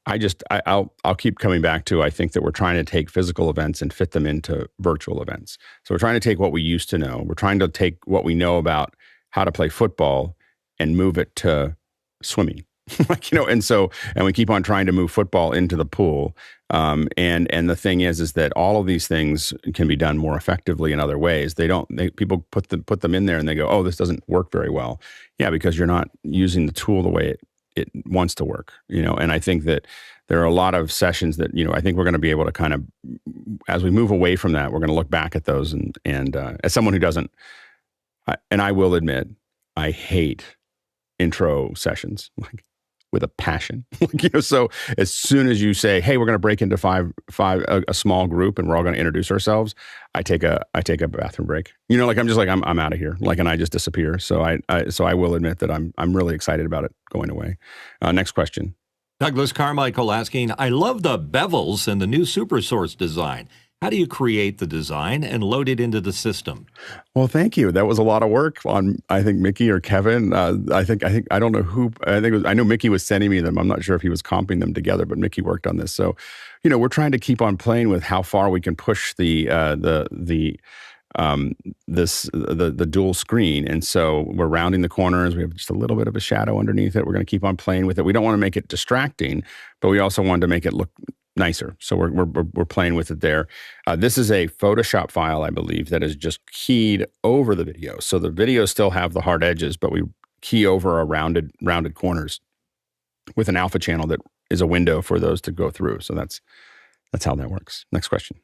I'll keep coming back to, I think that we're trying to take physical events and fit them into virtual events. So we're trying to take what we used to know. We're trying to take what we know about how to play football and move it to swimming. And we keep on trying to move football into the pool. And the thing is that all of these things can be done more effectively in other ways. People put them in there and they go, oh, this doesn't work very well. Yeah, because you're not using the tool the way it wants to work, and I think that there are a lot of sessions that, I think we're going to be able to kind of, as we move away from that, we're going to look back at those and as someone who doesn't, and I will admit, I hate intro sessions, like with a passion. So as soon as you say, hey, we're going to break into a small group and we're all going to introduce ourselves, I take a bathroom break. I'm out of here. And I just disappear. So I will admit that I'm really excited about it going away. Next question. Douglas Carmichael asking, I love the bevels in the new SuperSource design. How do you create the design and load it into the system? Well, thank you. That was a lot of work on, I think, Mickey or Kevin. I don't know who. I know Mickey was sending me them. I'm not sure if he was comping them together, but Mickey worked on this. So, we're trying to keep on playing with how far we can push the dual screen. And so we're rounding the corners. We have just a little bit of a shadow underneath it. We're going to keep on playing with it. We don't want to make it distracting, but we also want to make it look nicer. So we're playing with it there. This is a Photoshop file, I believe, that is just keyed over the video. So the videos still have the hard edges, but we key over a rounded corners with an alpha channel that is a window for those to go through. So that's how that works. Next question.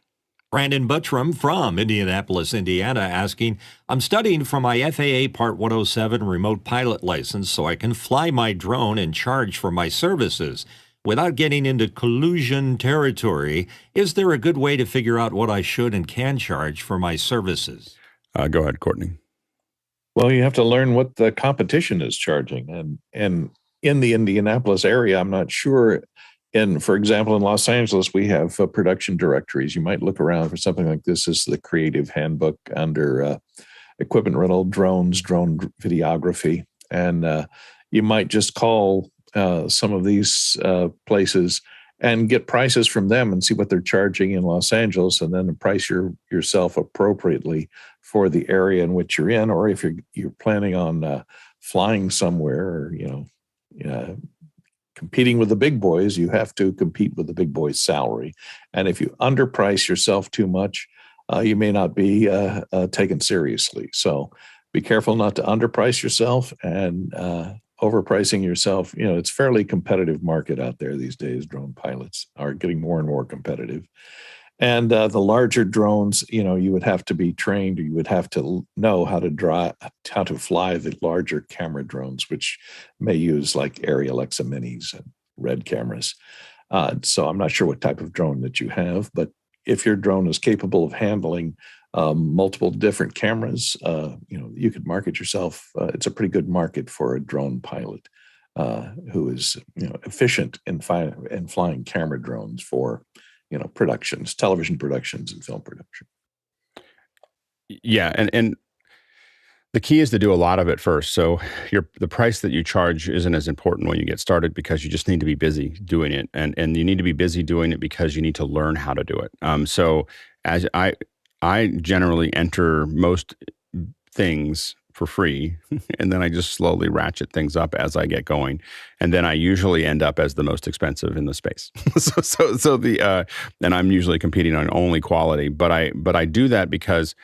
Brandon Buttram from Indianapolis, Indiana, asking, I'm studying for my FAA Part 107 remote pilot license so I can fly my drone and charge for my services. Without getting into collusion territory, is there a good way to figure out what I should and can charge for my services? Go ahead, Courtney. Well, you have to learn what the competition is charging. And in the Indianapolis area, I'm not sure. For example, in Los Angeles, we have production directories. You might look around for something like this. This is the Creative Handbook under equipment rental, drones, drone videography. And you might just call some of these places and get prices from them and see what they're charging in Los Angeles, and then price yourself appropriately for the area in which you're in. Or if you're planning on flying somewhere, or competing with the big boys, you have to compete with the big boys' salary. And if you underprice yourself too much, you may not be taken seriously. So be careful not to underprice yourself, and overpricing yourself. It's a fairly competitive market out there these days. Drone pilots are getting more and more competitive. And the larger drones, you would have to be trained, or you would have to know how to fly the larger camera drones, which may use like Arri Alexa Minis and Red cameras. So I'm not sure what type of drone that you have, but if your drone is capable of handling multiple different cameras, you could market yourself. It's a pretty good market for a drone pilot. who is efficient in flying camera drones for productions, television productions, and film production. Yeah, and the key is to do a lot of it first. So the price that you charge isn't as important when you get started, because you just need to be busy doing it, and you need to be busy doing it because you need to learn how to do it. So as I generally enter most things for free, and then I just slowly ratchet things up as I get going, and then I usually end up as the most expensive in the space. And I'm usually competing on only quality, but I do that because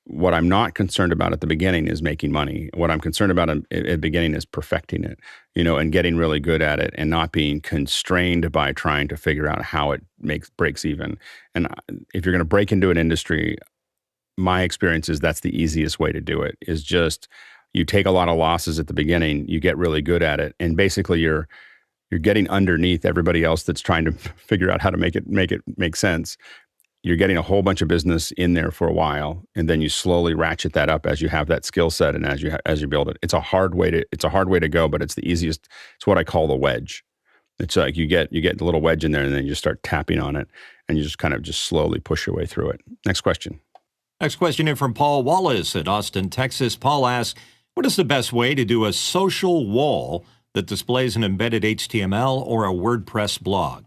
what I'm not concerned about at the beginning is making money. What I'm concerned about at the beginning is perfecting it, and getting really good at it, and not being constrained by trying to figure out how it breaks even. And if you're going to break into an industry, my experience is that's the easiest way to do it, is just you take a lot of losses at the beginning, you get really good at it, and basically you're getting underneath everybody else that's trying to figure out how to make it make sense. You're getting a whole bunch of business in there for a while, and then you slowly ratchet that up as you have that skill set and as you build it. It's a hard way to go, but it's the easiest. It's what I call the wedge. It's like you get the little wedge in there, and then you just start tapping on it, and you just kind of just slowly push your way through it. Next question. Next question in from Paul Wallace at Austin, Texas. Paul asks, what is the best way to do a social wall that displays an embedded HTML or a WordPress blog?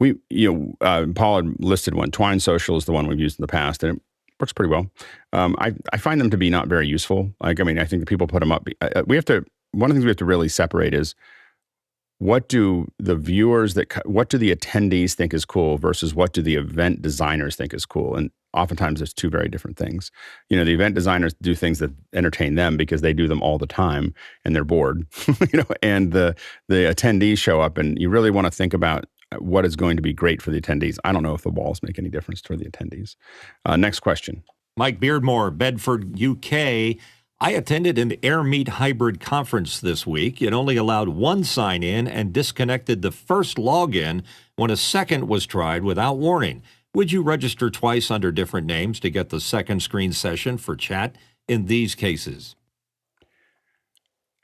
Paul had listed one. Twine Social is the one we've used in the past, and it works pretty well. I find them to be not very useful. I think the people put them up. One of the things we have to really separate is what do the attendees think is cool versus what do the event designers think is cool? And oftentimes there's two very different things. The event designers do things that entertain them because they do them all the time and they're bored, and the attendees show up, and you really want to think about what is going to be great for the attendees. I don't know if the walls make any difference for the attendees. Next question. Mike Beardmore, Bedford, UK. I attended an AirMeet Hybrid conference this week. It only allowed one sign-in and disconnected the first login when a second was tried without warning. Would you register twice under different names to get the second screen session for chat in these cases?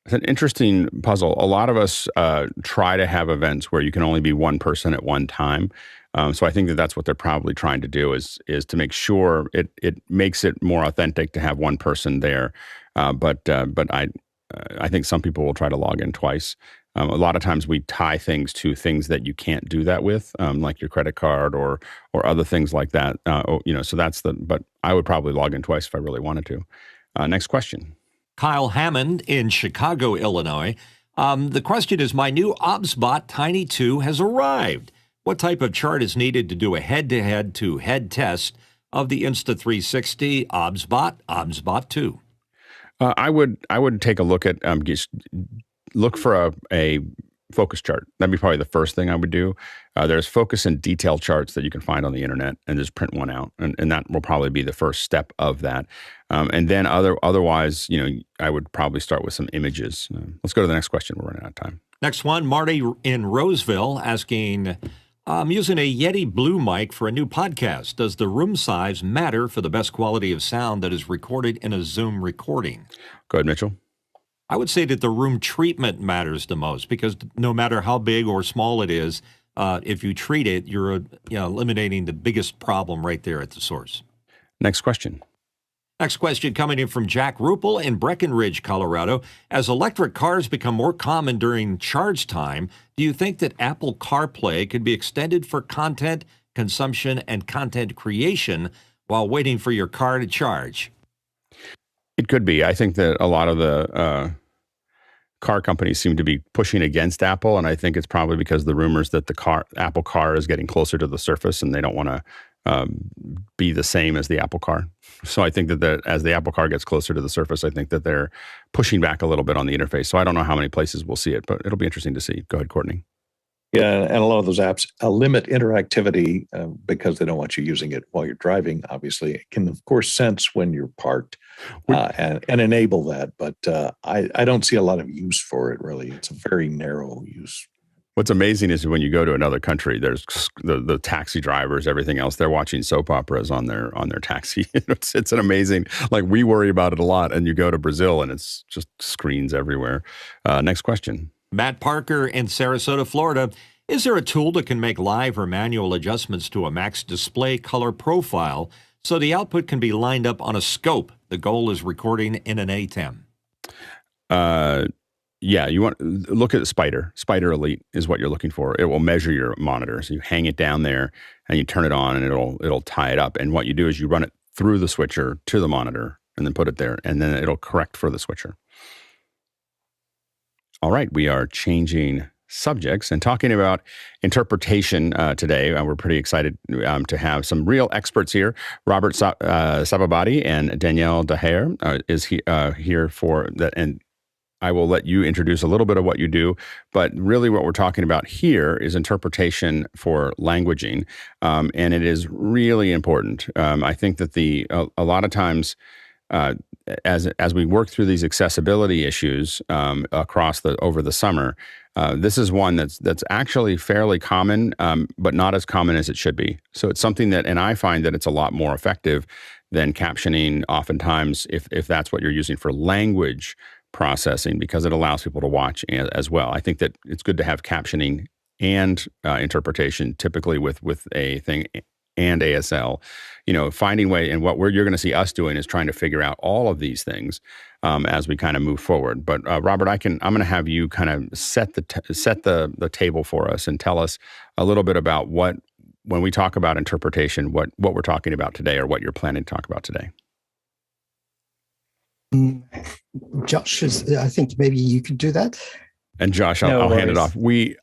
It's an interesting puzzle. A lot of us try to have events where you can only be one person at one time. So I think that's what they're probably trying to do is to make sure it makes it more authentic to have one person there. But I think some people will try to log in twice. A lot of times we tie things to things that you can't do that with, like your credit card or other things like that. So but I would probably log in twice if I really wanted to. Next question. Kyle Hammond in Chicago, Illinois. The question is, my new OBSBOT Tiny 2 has arrived. What type of chart is needed to do a head-to-head to head test of the Insta360 OBSBOT 2? I would take a look at look for a focus chart. That'd be probably the first thing I would do. There's focus and detail charts that you can find on the internet, and just print one out, and that will probably be the first step of that. And then otherwise, I would probably start with some images. Let's go to the next question. We're running out of time. Next one, Marty in Roseville asking, I'm using a Yeti Blue mic for a new podcast. Does the room size matter for the best quality of sound that is recorded in a Zoom recording? Go ahead, Mitchell. I would say that the room treatment matters the most, because no matter how big or small it is, if you treat it, you're eliminating the biggest problem right there at the source. Next question. Next question coming in from Jack Rupel in Breckenridge, Colorado. As electric cars become more common during charge time, do you think that Apple CarPlay could be extended for content consumption and content creation while waiting for your car to charge? It could be. I think that a lot of the car companies seem to be pushing against Apple, and I think it's probably because the rumors that Apple Car is getting closer to the surface, and they don't want to be the same as the Apple Car. So I think that as the Apple Car gets closer to the surface, I think that they're pushing back a little bit on the interface. So I don't know how many places we'll see it, but it'll be interesting to see. Go ahead, Courtney. Yeah, and a lot of those apps limit interactivity because they don't want you using it while you're driving. Obviously, it can, of course, sense when you're parked and enable that. But I don't see a lot of use for it, really. It's a very narrow use. What's amazing is when you go to another country, there's the taxi drivers, everything else. They're watching soap operas on their taxi. It's an amazing. Like we worry about it a lot, and you go to Brazil, and it's just screens everywhere. Next question. Matt Parker in Sarasota, Florida. Is there a tool that can make live or manual adjustments to a Mac's display color profile so the output can be lined up on a scope? The goal is recording in an ATEM. Yeah, you want look at Spider. Spider Elite is what you're looking for. It will measure your monitor. So you hang it down there and you turn it on and it'll tie it up. And what you do is you run it through the switcher to the monitor and then put it there, and then it'll correct for the switcher. All right, we are changing subjects and talking about interpretation today. We're pretty excited to have some real experts here. Robert Sababati and Danielle Daher is here for that, and I will let you introduce a little bit of what you do, but really what we're talking about here is interpretation for languaging, and it is really important. I think that a lot of times, as we work through these accessibility issues over the summer, this is one that's actually fairly common, but not as common as it should be. So it's something that, and I find that it's a lot more effective than captioning oftentimes if that's what you're using for language processing, because it allows people to watch as well. I think that it's good to have captioning and interpretation, typically with a thing and ASL. Finding way, and what you're going to see us doing is trying to figure out all of these things as we kind of move forward. But Robert, I'm going to have you kind of set the table for us and tell us a little bit about when we talk about interpretation, what we're talking about today, or what you're planning to talk about today. Josh, I think maybe you could do that. And Josh, I'll hand it off.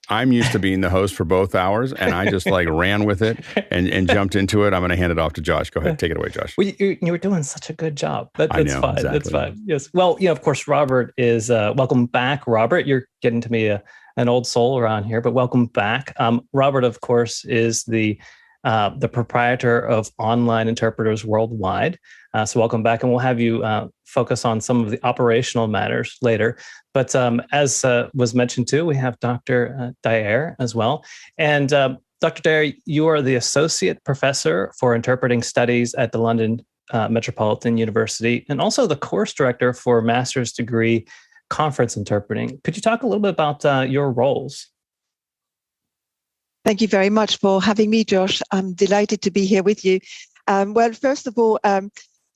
I'm used to being the host for both hours, and I just ran with it and jumped into it. I'm going to hand it off to Josh. Go ahead, take it away, Josh. Well, you were doing such a good job. That's fine. Exactly. That's fine. Yes. Well, of course, Robert is welcome back. Robert, you're getting to be an old soul around here, but welcome back. Robert, of course, is the proprietor of Online Interpreters Worldwide. So welcome back, and we'll have you focus on some of the operational matters later. But as was mentioned too, we have Dr. Daher as well. And Dr. Daher, you are the Associate Professor for Interpreting Studies at the London Metropolitan University, and also the Course Director for Master's Degree Conference Interpreting. Could you talk a little bit about your roles? Thank you very much for having me, Josh. I'm delighted to be here with you. Well, first of all,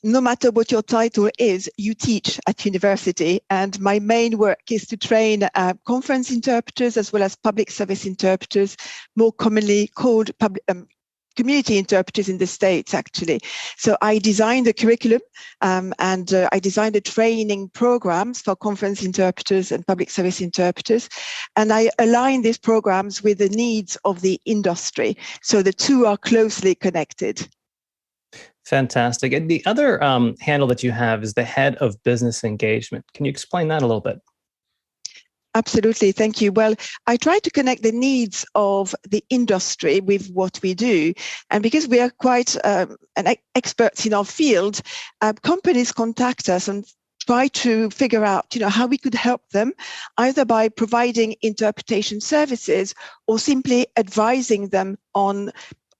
no matter what your title is, you teach at university. And my main work is to train conference interpreters as well as public service interpreters, more commonly called community interpreters in the States, actually. So I designed the curriculum and I designed the training programs for conference interpreters and public service interpreters. And I align these programs with the needs of the industry. So the two are closely connected. Fantastic. And the other handle that you have is the Head of Business Engagement. Can you explain that a little bit? Absolutely. Thank you. Well, I try to connect the needs of the industry with what we do. And because we are quite experts in our field, companies contact us and try to figure out, how we could help them, either by providing interpretation services or simply advising them on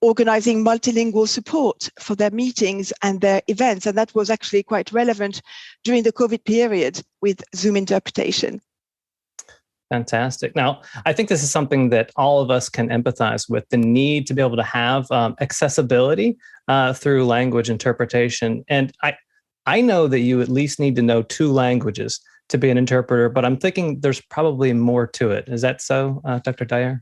organizing multilingual support for their meetings and their events. And that was actually quite relevant during the COVID period with Zoom interpretation. Fantastic. Now, I think this is something that all of us can empathize with, the need to be able to have accessibility through language interpretation. And I know that you at least need to know 2 languages to be an interpreter, but I'm thinking there's probably more to it. Is that so, Dr. Daher?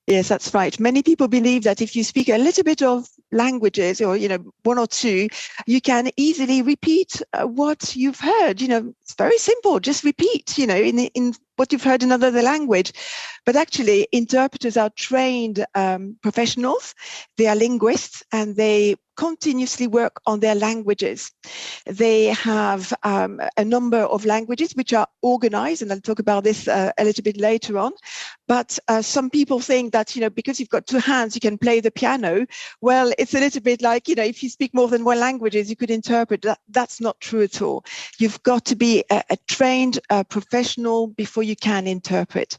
Yes, that's right. Many people believe that if you speak a little bit of languages or, 1 or 2, you can easily repeat what you've heard. It's very simple. Just repeat, in what you've heard in another language. But actually, interpreters are trained professionals. They are linguists, and they continuously work on their languages. They have a number of languages which are organized, and I'll talk about this a little bit later on. But some people think that, because you've got 2 hands, you can play the piano. Well, it's a little bit like, if you speak more than 1 language, you could interpret. That's not true at all. You've got to be a trained professional before you can interpret.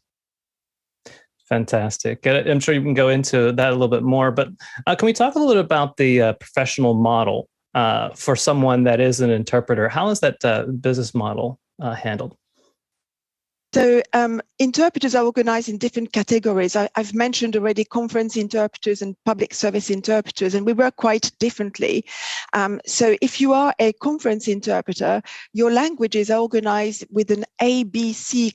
Fantastic. I'm sure you can go into that a little bit more, but can we talk a little bit about the professional model for someone that is an interpreter? How is that business model handled? So interpreters are organized in different categories. I've mentioned already conference interpreters and public service interpreters, and we work quite differently. So if you are a conference interpreter, your languages are organized with an ABC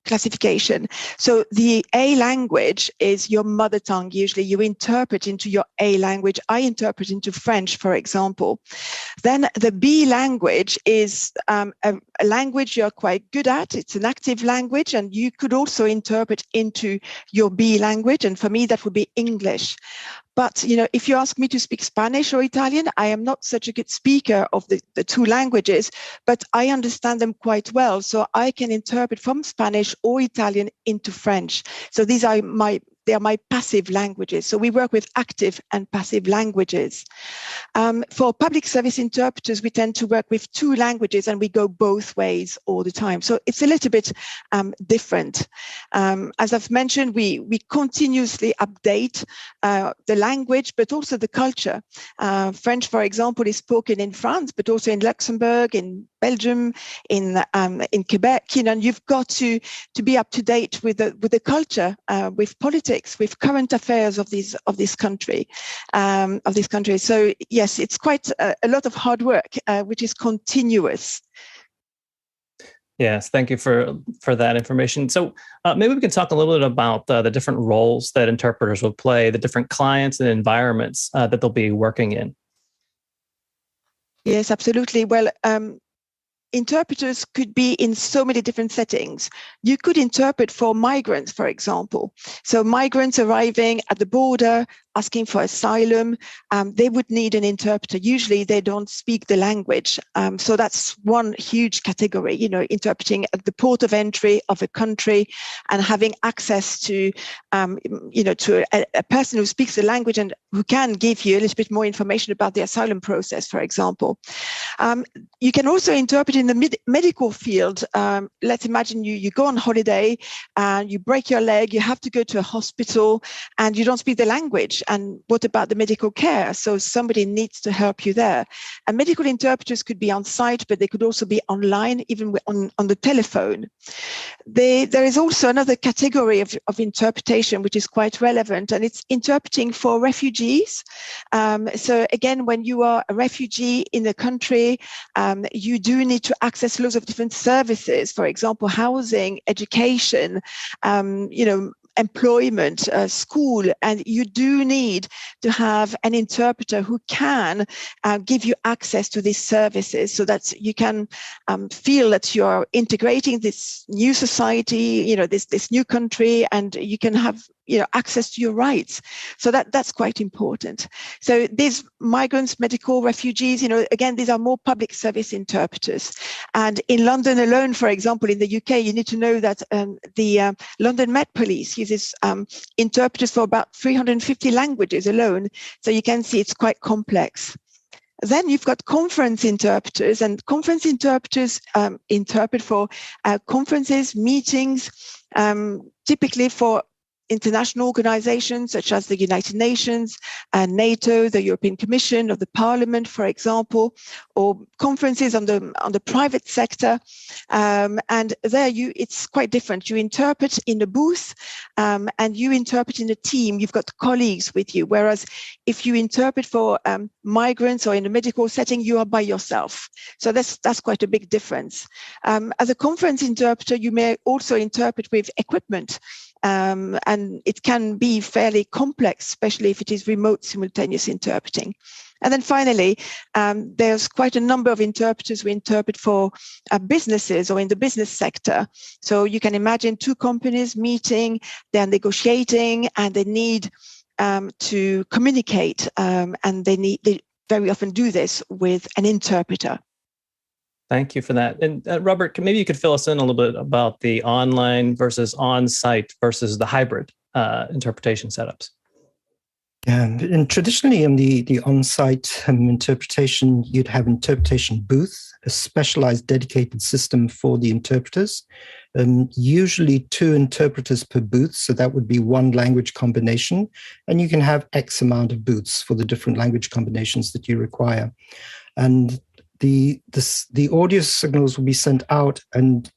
classification. So the A language is your mother tongue. Usually you interpret into your A language. I interpret into French, for example. Then the B language is a language you're quite good at. It's an active language, and you could also interpret into your B language. And for me, that would be English. But, if you ask me to speak Spanish or Italian, I am not such a good speaker of the two languages, but I understand them quite well. So I can interpret from Spanish or Italian into French. So they are my passive languages. So we work with active and passive languages. For public service interpreters, we tend to work with two languages, and we go both ways all the time. So it's a little bit different. As I've mentioned, we continuously update the language, but also the culture. French, for example, is spoken in France, but also in Luxembourg, in Belgium, in Quebec. And you've got to be up to date with the culture, with politics, with current affairs of this country. So yes, it's quite a lot of hard work, which is continuous. Yes, thank you for that information. So maybe we can talk a little bit about the different roles that interpreters will play, the different clients and environments that they'll be working in. Yes, absolutely. Well, interpreters could be in so many different settings. You could interpret for migrants, for example. So migrants arriving at the border, asking for asylum, they would need an interpreter. Usually they don't speak the language. So that's one huge category, interpreting at the port of entry of a country and having access to, to a person who speaks the language and who can give you a little bit more information about the asylum process, for example. You can also interpret in the medical field. Let's imagine you go on holiday and you break your leg, you have to go to a hospital and you don't speak the language. And what about the medical care? So somebody needs to help you there. And medical interpreters could be on site, but they could also be online, even on the telephone. There is also another category of interpretation, which is quite relevant, and it's interpreting for refugees. So again, when you are a refugee in a country, you do need to access lots of different services, for example, housing, education, employment, school, and you do need to have an interpreter who can give you access to these services so that you can feel that you're integrating this new society, this new country, and you can have access to your rights. So that's quite important. So these migrants, medical refugees, again, these are more public service interpreters. And in London alone, for example, in the UK, you need to know that the London Met Police uses interpreters for about 350 languages alone. So you can see it's quite complex. Then you've got conference interpreters, and conference interpreters interpret for conferences, meetings, typically for international organizations such as the United Nations, NATO, the European Commission, or the Parliament, for example, or conferences on the private sector. And there it's quite different. You interpret in a booth and you interpret in a team. You've got colleagues with you. Whereas if you interpret for migrants or in a medical setting, you are by yourself. So that's quite a big difference. As a conference interpreter, you may also interpret with equipment. And it can be fairly complex, especially if it is remote simultaneous interpreting. And then finally, there's quite a number of interpreters who interpret for businesses or in the business sector. So you can imagine two companies meeting, they're negotiating, and they need to communicate, and they very often do this with an interpreter. Thank you for that. And Robert, maybe you could fill us in a little bit about the online versus on-site versus the hybrid interpretation setups. And traditionally in the on-site interpretation, you'd have interpretation booth, a specialized dedicated system for the interpreters, usually 2 interpreters per booth. So that would be 1 language combination. And you can have X amount of booths for the different language combinations that you require. And the audio signals will be sent out and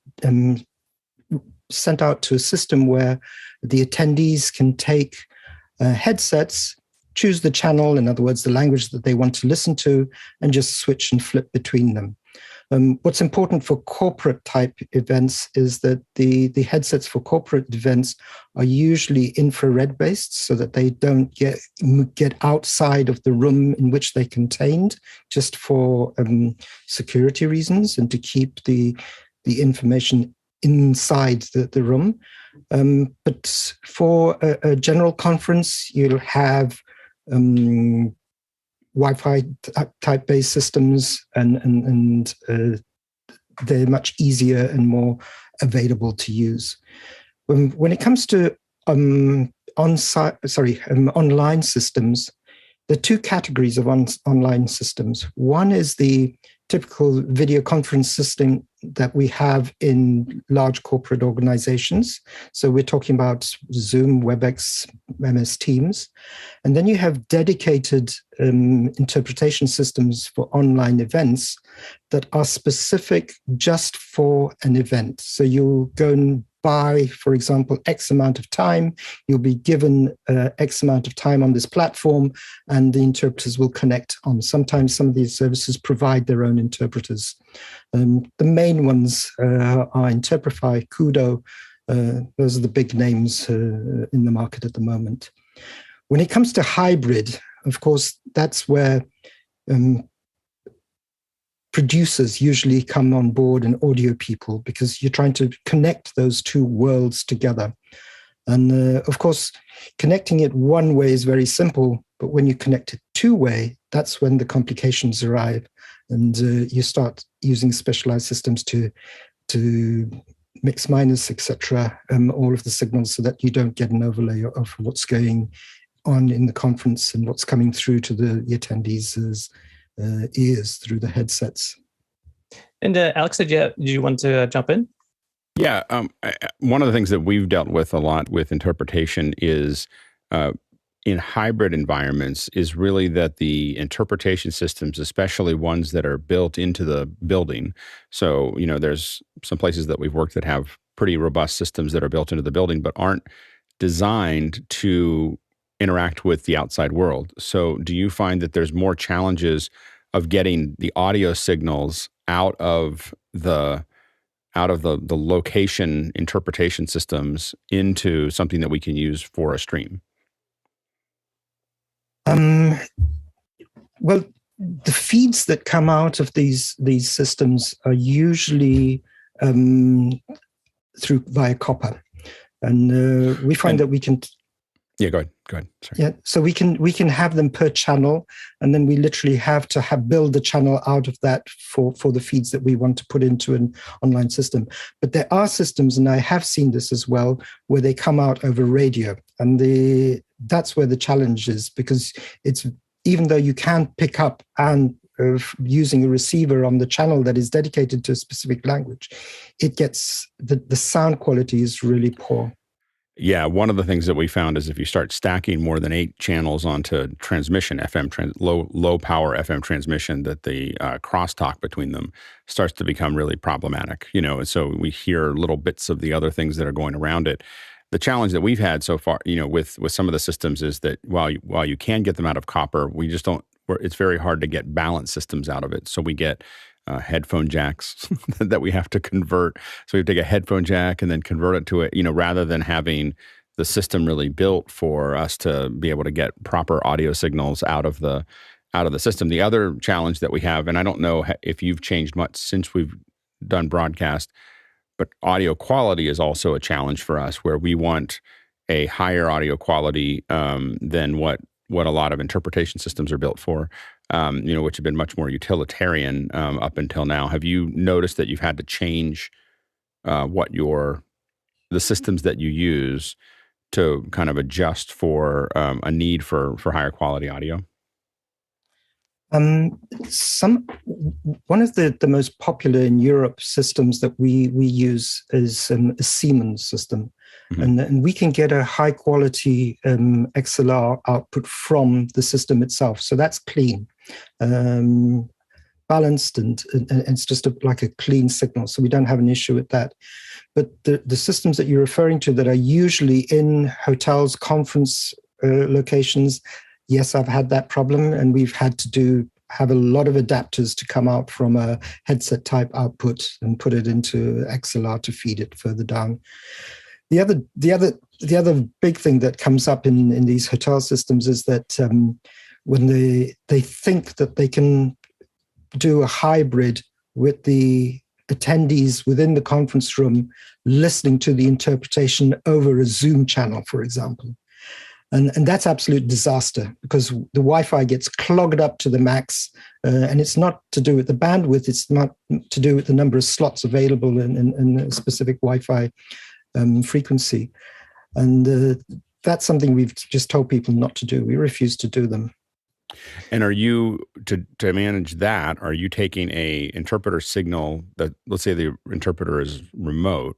sent out to a system where the attendees can take headsets, choose the channel, in other words, the language that they want to listen to, and just switch and flip between them. What's important for corporate type events is that the headsets for corporate events are usually infrared based, so that they don't get outside of the room in which they're contained, just for security reasons and to keep the information inside the room. But for a general conference, you'll have Wi-Fi type based systems, and they're much easier and more available to use. When it comes to online systems, there are 2 categories of online systems. One is the typical video conference system that we have in large corporate organizations. So we're talking about Zoom, WebEx, MS Teams. And then you have dedicated interpretation systems for online events that are specific just for an event. So you'll go and buy, for example, X amount of time. You'll be given X amount of time on this platform, and the interpreters will connect on. Sometimes some of these services provide their own interpreters. The main ones are Interprefy, Kudo. Those are the big names in the market at the moment. When it comes to hybrid, of course, that's where producers usually come on board, and audio people, because you're trying to connect those 2 worlds together. And of course, connecting it one way is very simple, but when you connect it 2-way, that's when the complications arrive. And you start using specialized systems to mix minus, etc., all of the signals, so that you don't get an overlay of what's going on in the conference and what's coming through to the attendees' ears through the headsets. And Alex, did you want to jump in? Yeah, one of the things that we've dealt with a lot with interpretation is in hybrid environments is really that the interpretation systems, especially ones that are built into the building. So, there's some places that we've worked that have pretty robust systems that are built into the building, but aren't designed to interact with the outside world. So do you find that there's more challenges of getting the audio signals out of the location interpretation systems into something that we can use for a stream? Well, the feeds that come out of these systems are usually via copper, and we find that we can. Yeah, go ahead. Sorry. Yeah, so we can have them per channel, and then we literally have to build the channel out of that for the feeds that we want to put into an online system. But there are systems, and I have seen this as well, where they come out over radio, and that's where the challenge is, because it's, even though you can pick up and using a receiver on the channel that is dedicated to a specific language, it gets the sound quality is really poor. Yeah, one of the things that we found is if you start stacking more than 8 channels onto transmission, low power FM transmission, that the crosstalk between them starts to become really problematic. And so we hear little bits of the other things that are going around it. The challenge that we've had so far, with some of the systems, is that while you can get them out of copper, we just don't. It's very hard to get balanced systems out of it. So we get headphone jacks that we have to convert. So we have to take a headphone jack and then convert it to it, rather than having the system really built for us to be able to get proper audio signals out of the system. The other challenge that we have, and I don't know if you've changed much since we've done broadcast, but audio quality is also a challenge for us, where we want a higher audio quality than what a lot of interpretation systems are built for. Which have been much more utilitarian up until now. Have you noticed that you've had to change the systems that you use to kind of adjust for a need for higher quality audio? One of the most popular in Europe systems that we use is a Siemens system. Mm-hmm. And we can get a high quality XLR output from the system itself. So that's clean, balanced, and it's just like a clean signal. So we don't have an issue with that. But the systems that you're referring to that are usually in hotels, conference locations, yes, I've had that problem, and we've had to have a lot of adapters to come out from a headset type output and put it into XLR to feed it further down. The other big thing that comes up in these hotel systems is that when they think that they can do a hybrid with the attendees within the conference room listening to the interpretation over a Zoom channel, for example. And that's absolute disaster, because the Wi-Fi gets clogged up to the max, and it's not to do with the bandwidth, it's not to do with the number of slots available in a specific Wi-Fi frequency. And that's something we've just told people not to do. We refuse to do them. And are you, to manage that, are you taking a interpreter signal that, let's say the interpreter is remote,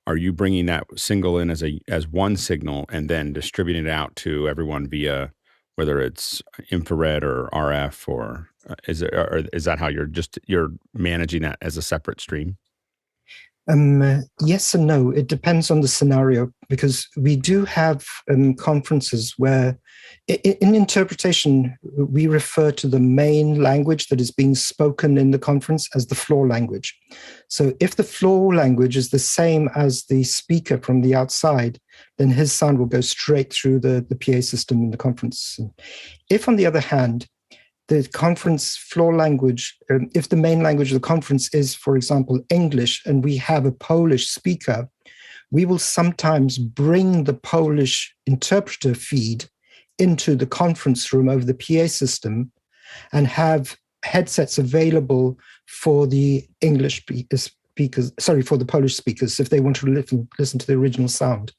are you bringing that signal in as one signal and then distributing it out to everyone via, whether it's infrared or RF, or is that how you're managing that as a separate stream? Yes and no. It depends on the scenario, because we do have conferences where in interpretation, we refer to the main language that is being spoken in the conference as the floor language. So if the floor language is the same as the speaker from the outside, then his sound will go straight through the PA system in the conference. If, on the other hand, the conference floor language, if the main language of the conference is, for example, English, and we have a Polish speaker, we will sometimes bring the Polish interpreter feed into the conference room over the PA system and have headsets available for the English speakers, for the Polish speakers, if they want to listen to the original sound.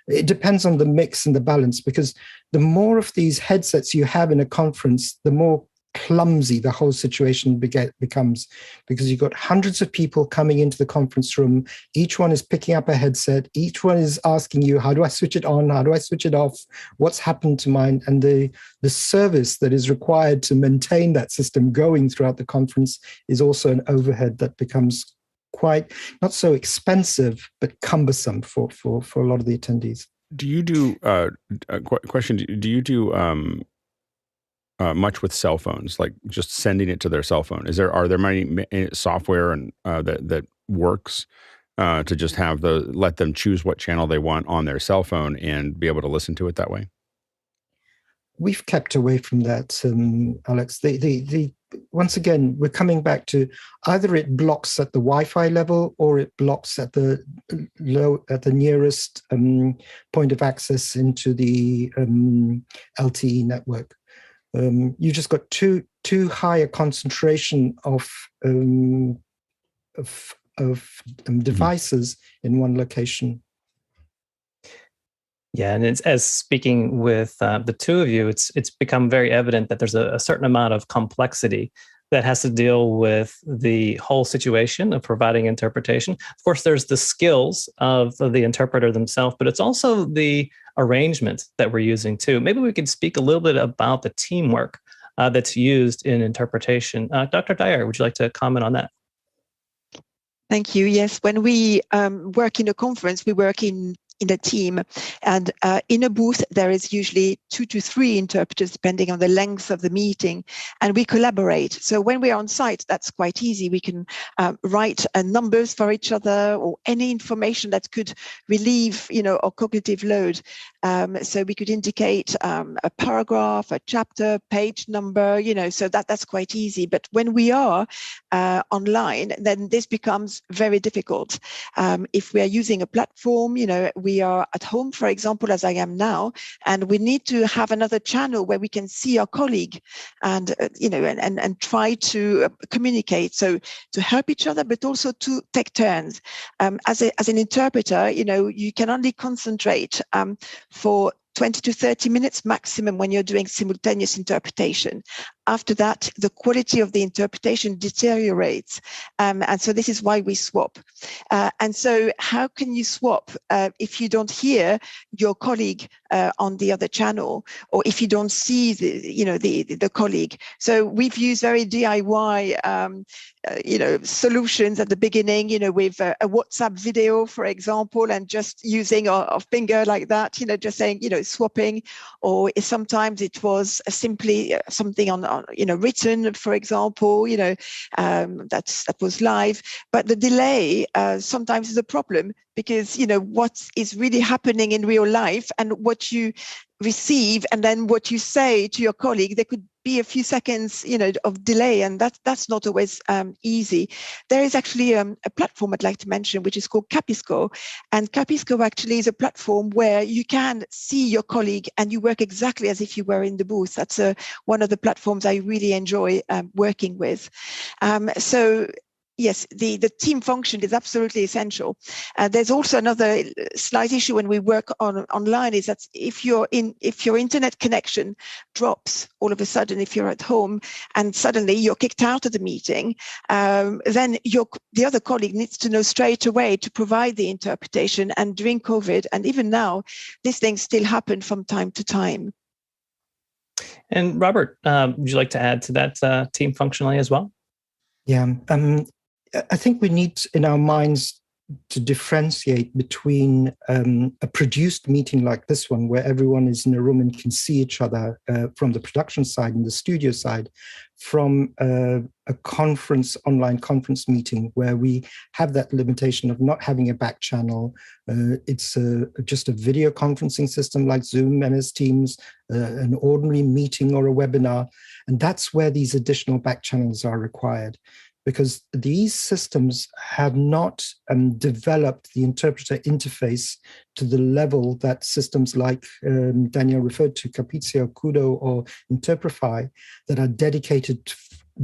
It depends on the mix and the balance, because the more of these headsets you have in a conference, the more clumsy the whole situation becomes, because you've got hundreds of people coming into the conference room. Each one is picking up a headset. Each one is asking you, how do I switch it on? How do I switch it off? What's happened to mine? And the service that is required to maintain that system going throughout the conference is also an overhead that becomes quite, not so expensive, but cumbersome for a lot of the attendees. Do you do, question, do you do much with cell phones, like just sending it to their cell phone? Are there many software and that works to just let them choose what channel they want on their cell phone and be able to listen to it that way? We've kept away from that, Alex. Once again, we're coming back to either it blocks at the Wi-Fi level or it blocks at the nearest point of access into the LTE network. You just got too high a concentration of devices in one location. Yeah, and as speaking with the two of you, it's become very evident that there's a certain amount of complexity that has to deal with the whole situation of providing interpretation. Of course, there's the skills of the interpreter themselves, but it's also the arrangement that we're using too. Maybe we could speak a little bit about the teamwork that's used in interpretation. Dr. Dyer, would you like to comment on that? Thank you. Yes, when we work in a conference, we work in a team, and in a booth there is usually 2 to 3 interpreters depending on the length of the meeting, and we collaborate. So when we're on site, that's quite easy. We can write numbers for each other or any information that could relieve our cognitive load. So we could indicate a paragraph, a chapter, page number, so that's quite easy. But when we are online, then this becomes very difficult. If we are using a platform, we are at home, for example, as I am now, and we need to have another channel where we can see our colleague and, and try to communicate. So to help each other, but also to take turns. As an interpreter, you can only concentrate for 20 to 30 minutes maximum when you're doing simultaneous interpretation. After that, the quality of the interpretation deteriorates. And so this is why we swap. And so how can you swap if you don't hear your colleague on the other channel, or if you don't see the colleague? So we've used very DIY solutions at the beginning, with a WhatsApp video, for example, and just using our finger like that, just saying, swapping, or sometimes it was simply something on written, for example, that was live. But the delay sometimes is a problem, because what is really happening in real life and what you receive and then what you say to your colleague, there could be a few seconds of delay, and that's not always easy. There is actually a platform I'd like to mention, which is called Capisco, and Capisco actually is a platform where you can see your colleague and you work exactly as if you were in the booth. That's one of the platforms I really enjoy working with. So yes, the team function is absolutely essential. There's also another slight issue when we work online, is that if your internet connection drops all of a sudden, if you're at home and suddenly you're kicked out of the meeting, then the other colleague needs to know straight away to provide the interpretation. And during COVID, and even now, these things still happen from time to time. And Robert, would you like to add to that team functionally as well? Yeah. I think we need in our minds to differentiate between a produced meeting like this one, where everyone is in a room and can see each other from the production side and the studio side, from a online conference meeting where we have that limitation of not having a back channel. It's just a video conferencing system like Zoom, MS Teams, an ordinary meeting or a webinar. And that's where these additional back channels are required, because these systems have not developed the interpreter interface to the level that systems like Danielle referred to, Capizio, Kudo, or Interprify, that are dedicated,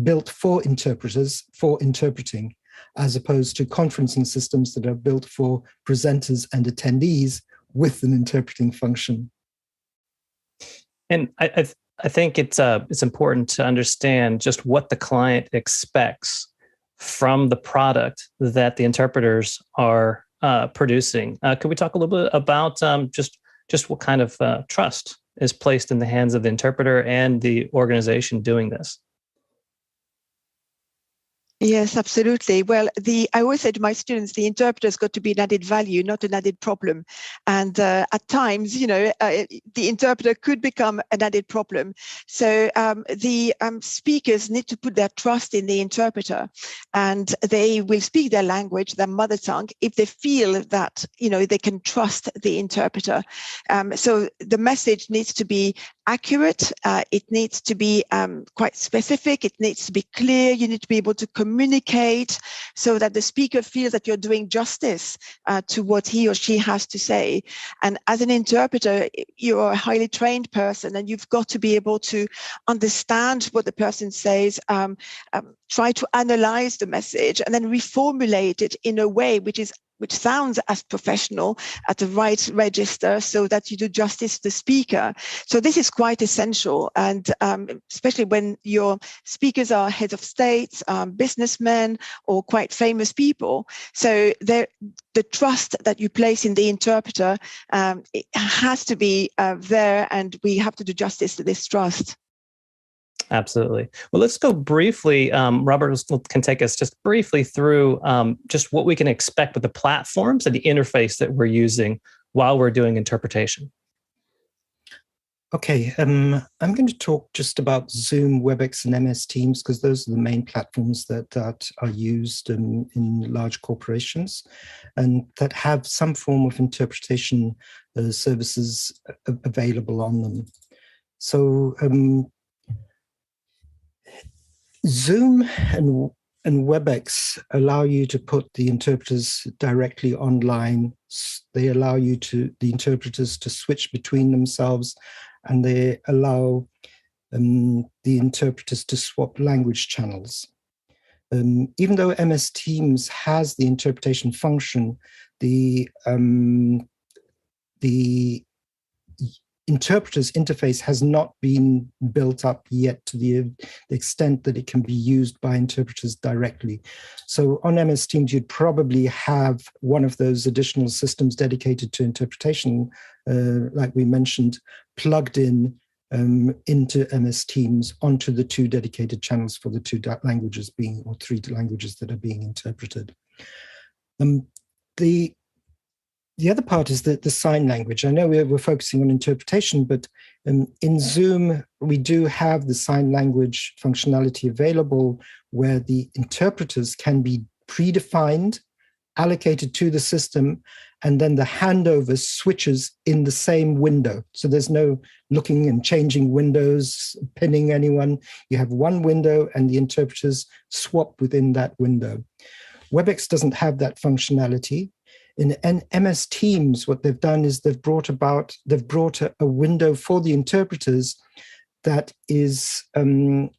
built for interpreters, for interpreting, as opposed to conferencing systems that are built for presenters and attendees with an interpreting function. And I think it's important to understand just what the client expects from the product that the interpreters are producing. Could we talk a little bit about just what kind of trust is placed in the hands of the interpreter and the organization doing this? Yes, absolutely. Well, I always say to my students, the interpreter's got to be an added value, not an added problem. And at times, the interpreter could become an added problem. So the speakers need to put their trust in the interpreter, and they will speak their language, their mother tongue, if they feel that, they can trust the interpreter. So the message needs to be accurate. It needs to be quite specific. It needs to be clear. You need to be able to communicate so that the speaker feels that you're doing justice to what he or she has to say. And as an interpreter, you're a highly trained person, and you've got to be able to understand what the person says, try to analyze the message, and then reformulate it in a way which sounds as professional at the right register, so that you do justice to the speaker. So this is quite essential, and especially when your speakers are heads of states, businessmen, or quite famous people. So the trust that you place in the interpreter, it has to be there, and we have to do justice to this trust. Absolutely. Well, let's go briefly. Robert can take us just briefly through just what we can expect with the platforms and the interface that we're using while we're doing interpretation. Okay, I'm going to talk just about Zoom, WebEx, and MS Teams, because those are the main platforms that are used in large corporations and that have some form of interpretation services available on them. So Zoom and WebEx allow you to put the interpreters directly online they allow the interpreters to switch between themselves, and they allow the interpreters to swap language channels. Even though MS Teams has the interpretation function, the interpreter's interface has not been built up yet to the extent that it can be used by interpreters directly. So on MS Teams, you'd probably have one of those additional systems dedicated to interpretation, like we mentioned, plugged in into MS Teams onto the 2 dedicated channels for the 2 languages or 3 languages that are being interpreted. The other part is the sign language. I know we're focusing on interpretation, but in Zoom, we do have the sign language functionality available where the interpreters can be predefined, allocated to the system, and then the handover switches in the same window. So there's no looking and changing windows, pinning anyone. You have one window and the interpreters swap within that window. WebEx doesn't have that functionality. In MS Teams, what they've done is they've brought a window for the interpreters that is in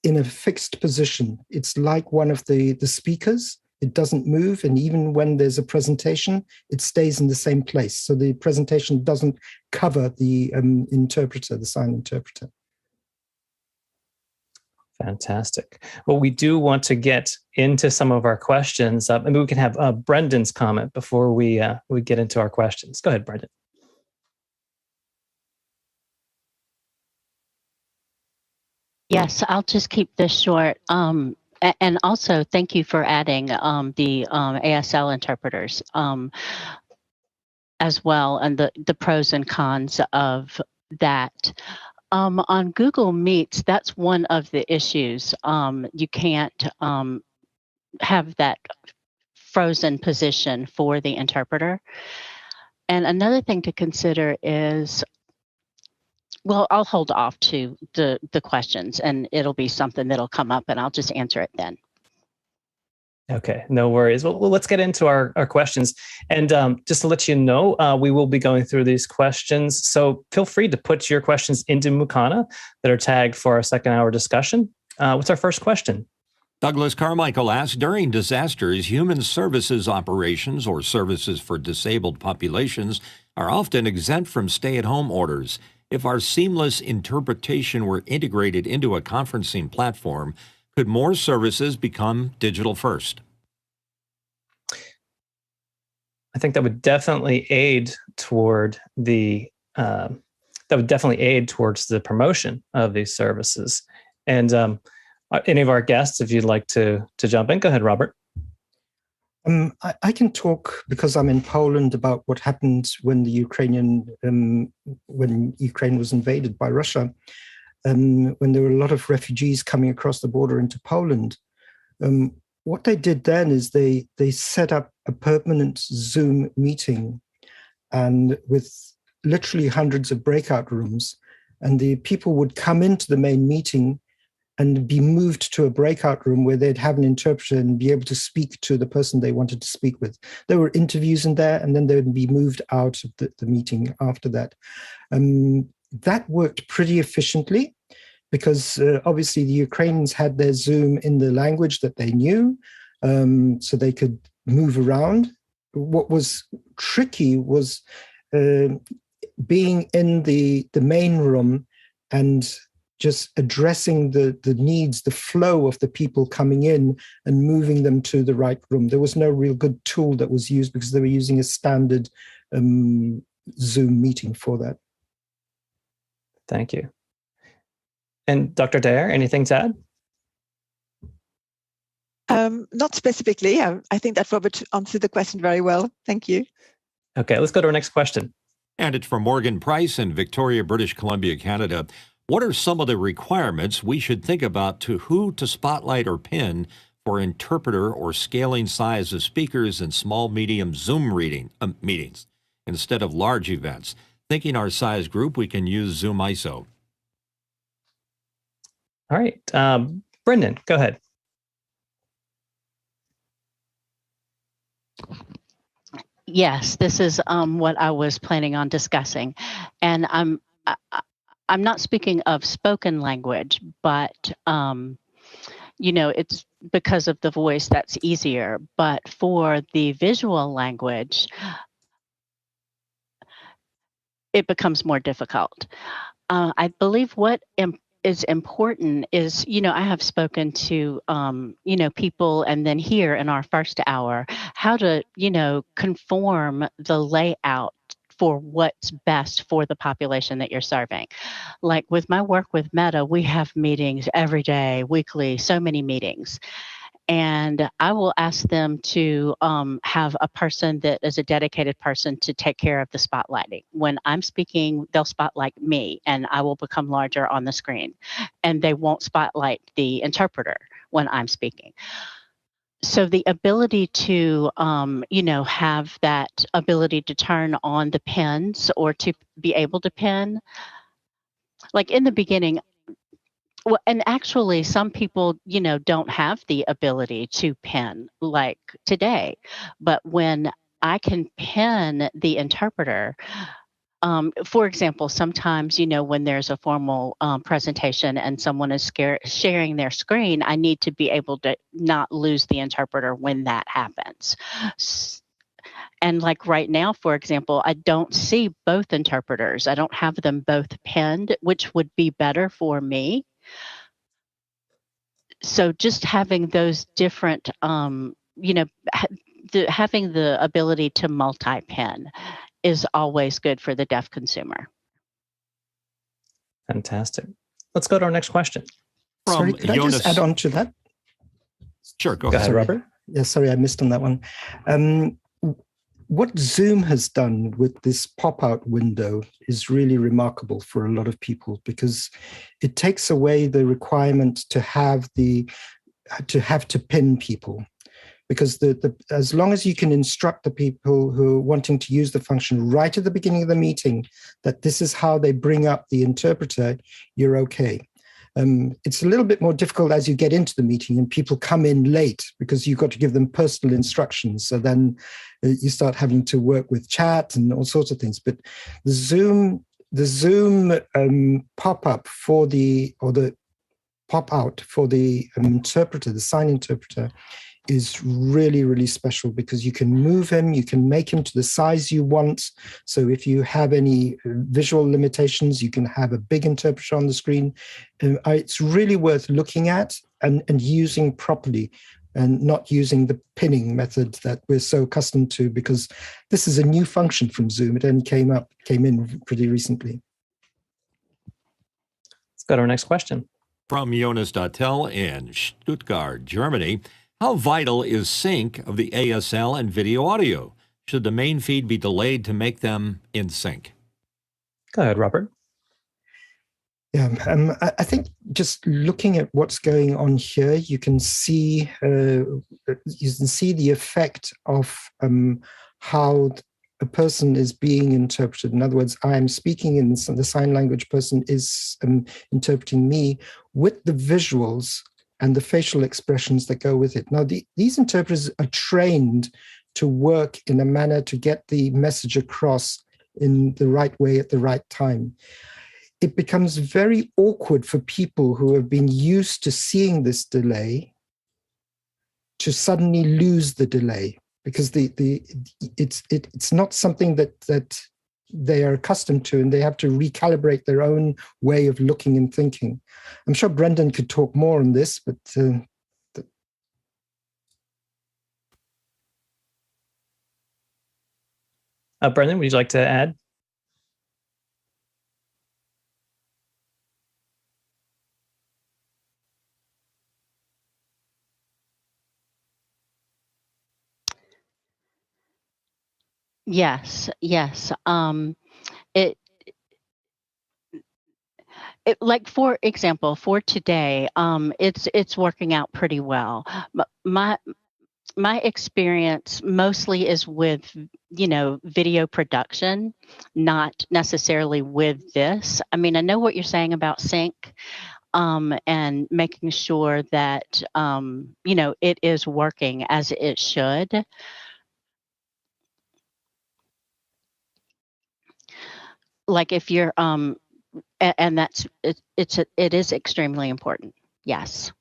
a fixed position. It's like one of the speakers. It doesn't move, and even when there's a presentation, it stays in the same place. So the presentation doesn't cover the interpreter, the sign interpreter. Fantastic. Well, we do want to get into some of our questions. Maybe we can have Brendan's comment before we get into our questions. Go ahead, Brendan. Yes, I'll just keep this short. And also, thank you for adding the ASL interpreters as well, and the pros and cons of that. On Google Meets, that's one of the issues. You can't have that frozen position for the interpreter. And another thing to consider is, well, I'll hold off to the questions, and it'll be something that'll come up, and I'll just answer it then. Okay, no worries. Well, let's get into our questions. And just to let you know, we will be going through these questions. So feel free to put your questions into Mukana that are tagged for our second hour discussion. What's our first question? Douglas Carmichael asks, during disasters, human services operations or services for disabled populations are often exempt from stay-at-home orders. If our seamless interpretation were integrated into a conferencing platform, could more services become digital first? I think that would definitely aid toward towards the promotion of these services. And any of our guests, if you'd like to jump in, go ahead, Robert. I can talk, because I'm in Poland, about what happened when when Ukraine was invaded by Russia. When there were a lot of refugees coming across the border into Poland. What they did then is they set up a permanent Zoom meeting, and with literally hundreds of breakout rooms, and the people would come into the main meeting and be moved to a breakout room where they'd have an interpreter and be able to speak to the person they wanted to speak with. There were interviews in there, and then they would be moved out of the meeting after that. That worked pretty efficiently, because obviously the Ukrainians had their Zoom in the language that they knew, so they could move around. What was tricky was being in the main room and just addressing the needs, the flow of the people coming in and moving them to the right room. There was no real good tool that was used, because they were using a standard Zoom meeting for that. Thank you. And Dr. Dare, anything to add? Not specifically. I think that Robert answered the question very well. Thank you. Okay, let's go to our next question. And it's from Morgan Price in Victoria, British Columbia, Canada. What are some of the requirements we should think about to who to spotlight or pin for interpreter or scaling size of speakers in small, medium Zoom meetings instead of large events? Thinking our size group, we can use Zoom ISO. All right. Brendan, go ahead. Yes, this is what I was planning on discussing, and I'm not speaking of spoken language, but it's because of the voice that's easier. But for the visual language, it becomes more difficult. I believe what is important is, I have spoken to, people, and then here in our first hour, how to, conform the layout for what's best for the population that you're serving. Like with my work with Meta, we have meetings every day, weekly, so many meetings. And I will ask them to have a person that is a dedicated person to take care of the spotlighting. When I'm speaking, they'll spotlight me and I will become larger on the screen. And they won't spotlight the interpreter when I'm speaking. So the ability to, have that ability to turn on the pins or to be able to pin, like in the beginning, well, and actually, some people, don't have the ability to pen like today. But when I can pen the interpreter, for example, sometimes, when there's a formal presentation and someone is sharing their screen, I need to be able to not lose the interpreter when that happens. And like right now, for example, I don't see both interpreters. I don't have them both pinned, which would be better for me. So just having those different, having the ability to multi-pin is always good for the deaf consumer. Fantastic. Let's go to our next question. Sorry, could I just add on to that? Sure, go ahead, Robert. Yeah, sorry, I missed on that one. What Zoom has done with this pop-out window is really remarkable for a lot of people, because it takes away the requirement to have to pin people. Because as long as you can instruct the people who are wanting to use the function right at the beginning of the meeting that this is how they bring up the interpreter, you're okay. It's a little bit more difficult as you get into the meeting and people come in late, because you've got to give them personal instructions. So then you start having to work with chat and all sorts of things. But the Zoom pop-up or the pop-out for the interpreter, the sign interpreter, is really, really special, because you can move him, you can make him to the size you want. So if you have any visual limitations, you can have a big interpreter on the screen. It's really worth looking at and using properly, and not using the pinning method that we're so accustomed to, because this is a new function from Zoom. It only came in pretty recently. Let's go to our next question. From Jonas Dattel in Stuttgart, Germany. How vital is sync of the ASL and video audio? Should the main feed be delayed to make them in sync? Go ahead, Robert. Yeah, I think just looking at what's going on here, you can see the effect of how a person is being interpreted. In other words, I am speaking and the sign language person is interpreting me with the visuals and the facial expressions that go with it. Now, these interpreters are trained to work in a manner to get the message across in the right way at the right time. It becomes very awkward for people who have been used to seeing this delay to suddenly lose the delay, because it's not something that they are accustomed to, and they have to recalibrate their own way of looking and thinking. I'm sure Brendan could talk more on this, but Brendan, would you like to add? Yes. It like, for example, for today, it's working out pretty well. My experience mostly is with, video production, not necessarily with this. I mean, I know what you're saying about sync, and making sure that, it is working as it should. like if you're and that's it is extremely important. Yes.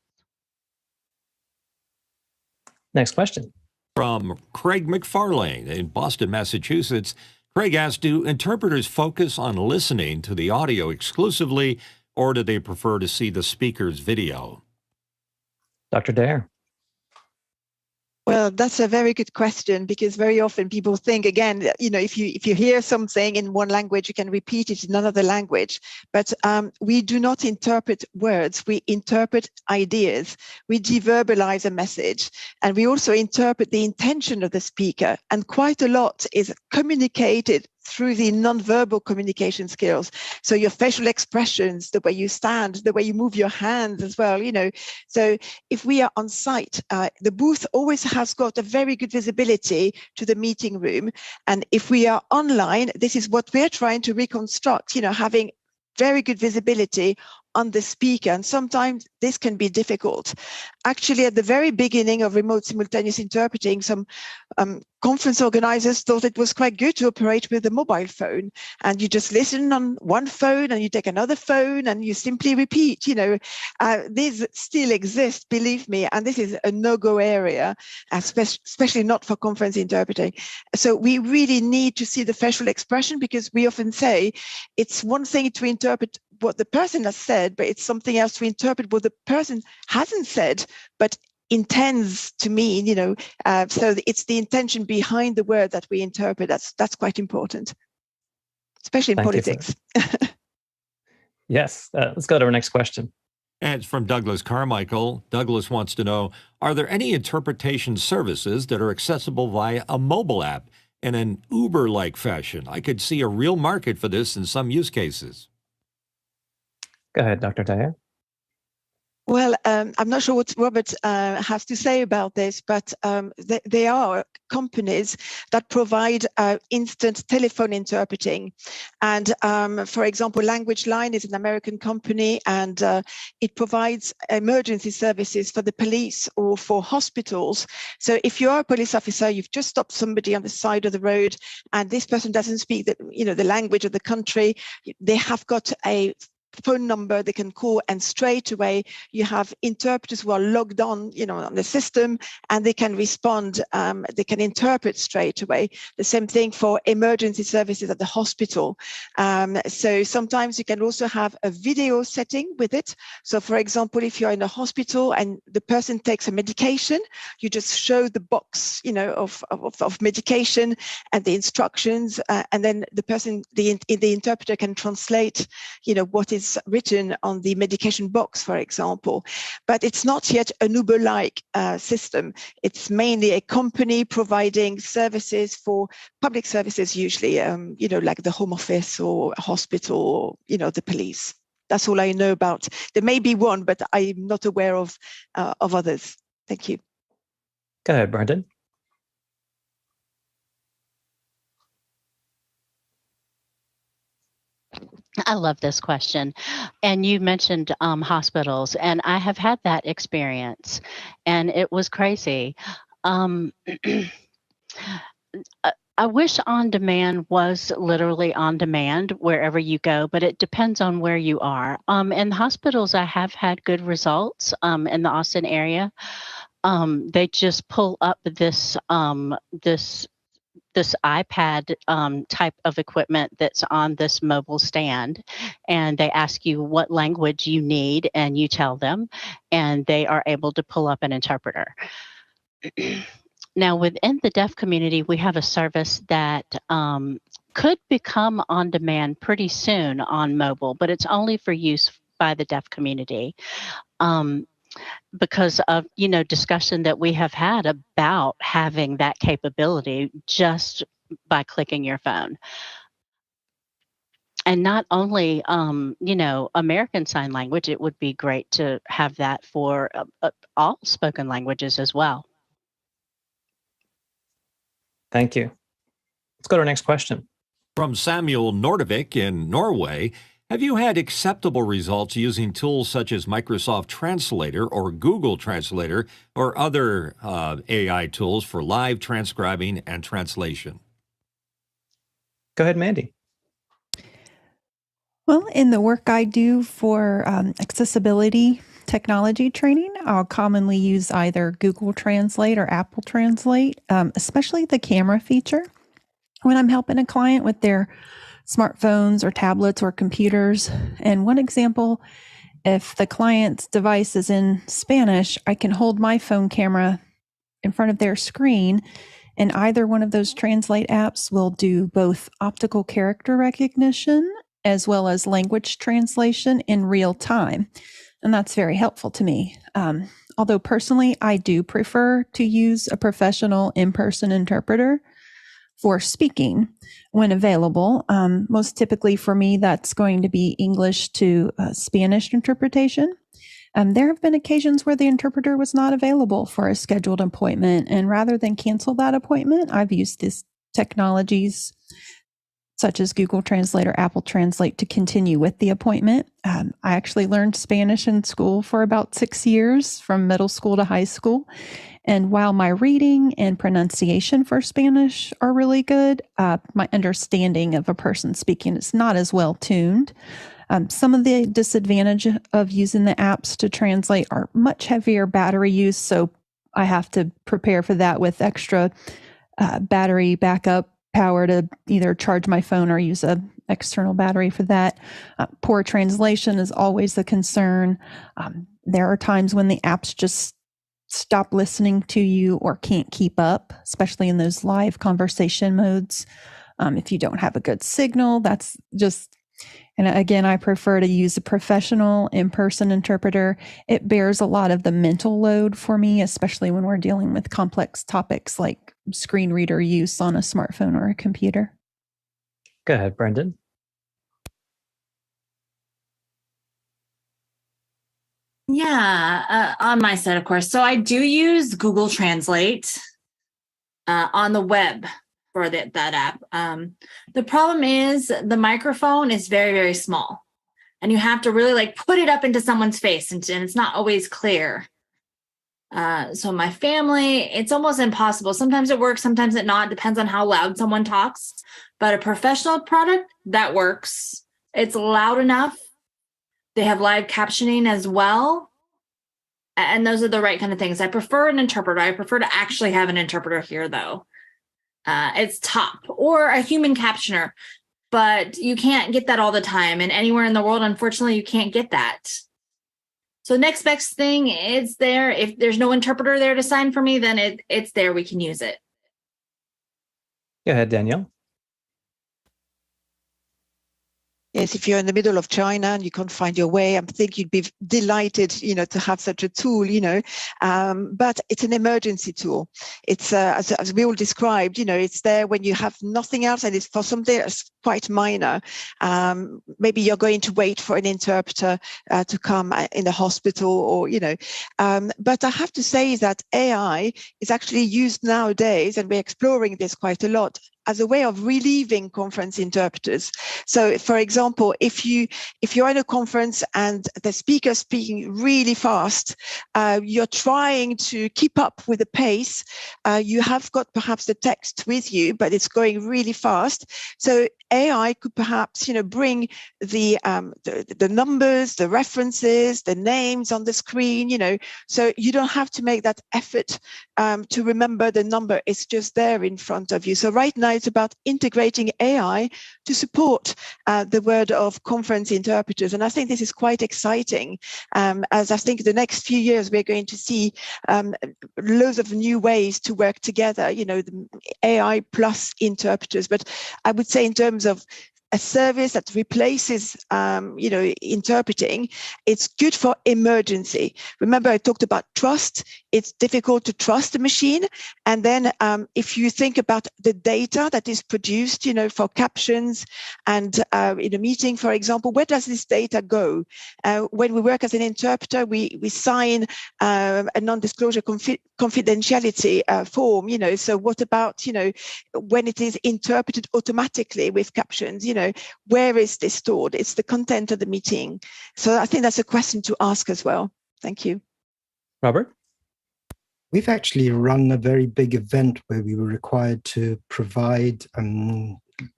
Next question. From Craig McFarlane in Boston, Massachusetts. Craig asked, do interpreters focus on listening to the audio exclusively, or do they prefer to see the speaker's video? Dr. Dare. Well, that's a very good question, because very often people think, again, if you hear something in one language, you can repeat it in another language. But we do not interpret words. We interpret ideas. We deverbalize a message, and we also interpret the intention of the speaker. And quite a lot is communicated through the nonverbal communication skills. So your facial expressions, the way you stand, the way you move your hands as well, So if we are on site, the booth always has got a very good visibility to the meeting room. And if we are online, this is what we're trying to reconstruct, having very good visibility on the speaker. And sometimes this can be difficult. Actually, at the very beginning of remote simultaneous interpreting, some conference organizers thought it was quite good to operate with a mobile phone. And you just listen on one phone and you take another phone and you simply repeat. These still exist, believe me. And this is a no-go area, especially not for conference interpreting. So we really need to see the facial expression, because we often say it's one thing to interpret what the person has said, but it's something else to interpret what the person hasn't said, but intends to mean, so it's the intention behind the word that we interpret. That's quite important, especially in politics. Yes. Let's go to our next question. And it's from Douglas Carmichael. Douglas wants to know, are there any interpretation services that are accessible via a mobile app in an Uber-like fashion? I could see a real market for this in some use cases. Go ahead, Dr. Daya. Well, I'm not sure what Robert has to say about this, but there are companies that provide instant telephone interpreting. And for example, Language Line is an American company, and it provides emergency services for the police or for hospitals. So if you are a police officer, you've just stopped somebody on the side of the road, and this person doesn't speak the language of the country, they have got a phone number they can call, and straight away you have interpreters who are logged on, on the system, and they can respond. They can interpret straight away. The same thing for emergency services at the hospital. So sometimes you can also have a video setting with it. So for example, if you're in a hospital and the person takes a medication, you just show the box, of medication and the instructions, and then the person, the interpreter can translate, what is written on the medication box, for example. But it's not yet an Uber-like system. It's mainly a company providing services for public services, usually, like the Home Office or a hospital, or, the police. That's all I know about. There may be one, but I'm not aware of others. Thank you. Go ahead, Brendan. I love this question. And you mentioned hospitals, and I have had that experience, and it was crazy. I wish on demand was literally on demand wherever you go, but it depends on where you are. In hospitals, I have had good results in the Austin area. They just pull up this iPad type of equipment that's on this mobile stand, and they ask you what language you need, and you tell them, and they are able to pull up an interpreter. Now, within the deaf community, we have a service that could become on demand pretty soon on mobile, but it's only for use by the deaf community. Because of, discussion that we have had about having that capability just by clicking your phone. And not only, American Sign Language, it would be great to have that for all spoken languages as well. Thank you. Let's go to our next question. From Samuel Nordvik in Norway. Have you had acceptable results using tools such as Microsoft Translator or Google Translator or other AI tools for live transcribing and translation? Go ahead, Mandy. Well, in the work I do for accessibility technology training, I'll commonly use either Google Translate or Apple Translate, especially the camera feature. When I'm helping a client with their smartphones or tablets or computers. And one example, if the client's device is in Spanish, I can hold my phone camera in front of their screen, and either one of those translate apps will do both optical character recognition as well as language translation in real time. And that's very helpful to me. Although personally, I do prefer to use a professional in-person interpreter for speaking when available. Most typically for me, that's going to be English to Spanish interpretation. There have been occasions where the interpreter was not available for a scheduled appointment, and rather than cancel that appointment, I've used these technologies such as Google Translate or Apple Translate to continue with the appointment. I actually learned Spanish in school for about 6 years, from middle school to high school. And while my reading and pronunciation for Spanish are really good, my understanding of a person speaking is not as well tuned. Some of the disadvantage of using the apps to translate are much heavier battery use, so I have to prepare for that with extra battery backup power to either charge my phone or use an external battery for that. Poor translation is always a concern. There are times when the apps just stop listening to you or can't keep up, especially in those live conversation modes. If you don't have a good signal, that's just... And again, I prefer to use a professional in-person interpreter. It bears a lot of the mental load for me, especially when we're dealing with complex topics like screen reader use on a smartphone or a computer. Go ahead, Brendan. Yeah, on my side, of course. So I do use Google Translate on the web for that app. The problem is the microphone is very, very small, and you have to really put it up into someone's face, and it's not always clear. So my family, it's almost impossible. Sometimes it works, sometimes it not. Depends on how loud someone talks. But a professional product, that works. It's loud enough. They have live captioning as well. And those are the right kind of things. I prefer an interpreter. I prefer to actually have an interpreter here, though. It's top, or a human captioner, but you can't get that all the time. And anywhere in the world, unfortunately, you can't get that. So next best thing, it's there. If there's no interpreter there to sign for me, then it's there. We can use it. Go ahead, Danielle. Yes, if you're in the middle of China and you can't find your way, I think you'd be delighted, to have such a tool, but it's an emergency tool. It's, as we all described, it's there when you have nothing else, and it's for something that's quite minor. Maybe you're going to wait for an interpreter to come in the hospital, or, but I have to say that AI is actually used nowadays, and we're exploring this quite a lot, as a way of relieving conference interpreters. So, for example, if you're in a conference and the speaker is speaking really fast, you're trying to keep up with the pace. You have got perhaps the text with you, but it's going really fast. So AI could perhaps, bring the numbers, the references, the names on the screen, so you don't have to make that effort to remember the number. It's just there in front of you. So right now it's about integrating AI to support the word of conference interpreters. And I think this is quite exciting, as I think the next few years we're going to see loads of new ways to work together, the AI plus interpreters. But I would say in terms of a service that replaces, interpreting, it's good for emergency. Remember, I talked about trust. It's difficult to trust the machine. And then if you think about the data that is produced, for captions and in a meeting, for example, where does this data go? When we work as an interpreter, we sign a non-disclosure confidentiality form, so what about, when it is interpreted automatically with captions, where is this stored? It's the content of the meeting. So I think that's a question to ask as well. Thank you. Robert? We've actually run a very big event where we were required to provide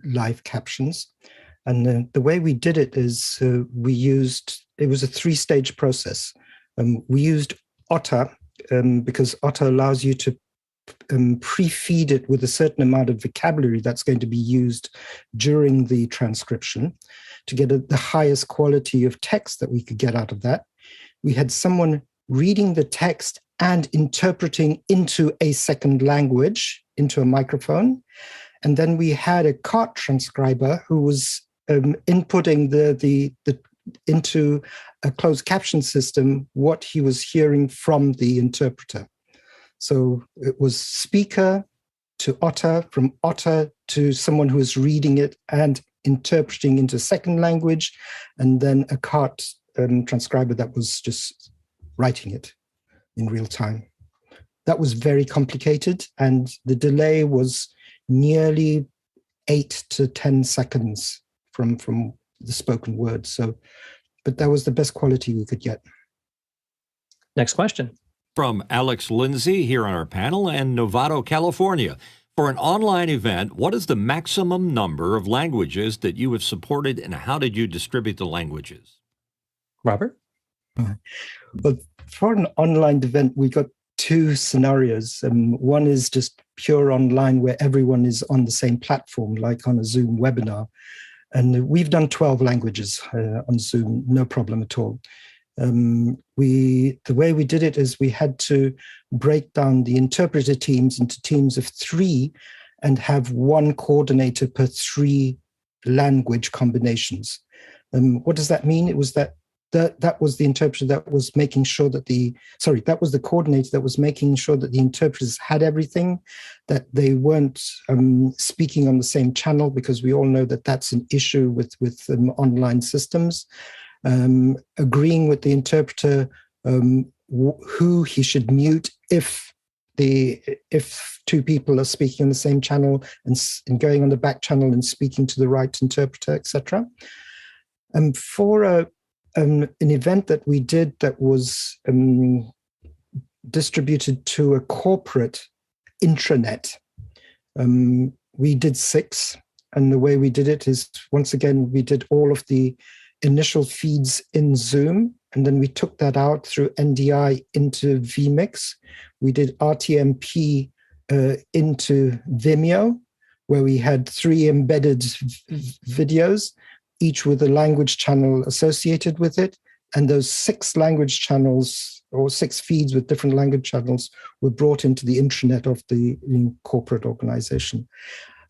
live captions. And the way we did it is it was a 3-stage process. We used Otter because Otter allows you to pre-feed it with a certain amount of vocabulary that's going to be used during the transcription to get the highest quality of text that we could get out of that. We had someone reading the text and interpreting into a second language, into a microphone. And then we had a cart transcriber who was inputting the into a closed caption system what he was hearing from the interpreter. So it was speaker to Otter, from Otter to someone who was reading it and interpreting into second language, and then a cart transcriber that was just writing it in real time. That was very complicated, and the delay was nearly 8 to 10 seconds from the spoken word. But that was the best quality we could get. Next question. From Alex Lindsay here on our panel in Novato, California. For an online event, what is the maximum number of languages that you have supported, and how did you distribute the languages? Robert? Well, for an online event, we got 2 scenarios. One is just pure online where everyone is on the same platform, like on a Zoom webinar. And we've done 12 languages on Zoom, no problem at all. The way we did it is we had to break down the interpreter teams into teams of 3 and have 1 coordinator per 3 language combinations. What does that mean? It was that was the interpreter that was making sure that that was the coordinator that was making sure that the interpreters had everything, that they weren't speaking on the same channel, because we all know that that's an issue with online systems. Agreeing with the interpreter who he should mute if 2 people are speaking on the same channel and going on the back channel and speaking to the right interpreter, etc. For an event that we did that was distributed to a corporate intranet, we did 6. And the way we did it is, once again, we did all of the initial feeds in Zoom, and then we took that out through NDI into vMix. We did RTMP into Vimeo, where we had 3 embedded videos, each with a language channel associated with it. And those 6 language channels, or 6 feeds with different language channels, were brought into the intranet of the corporate organization.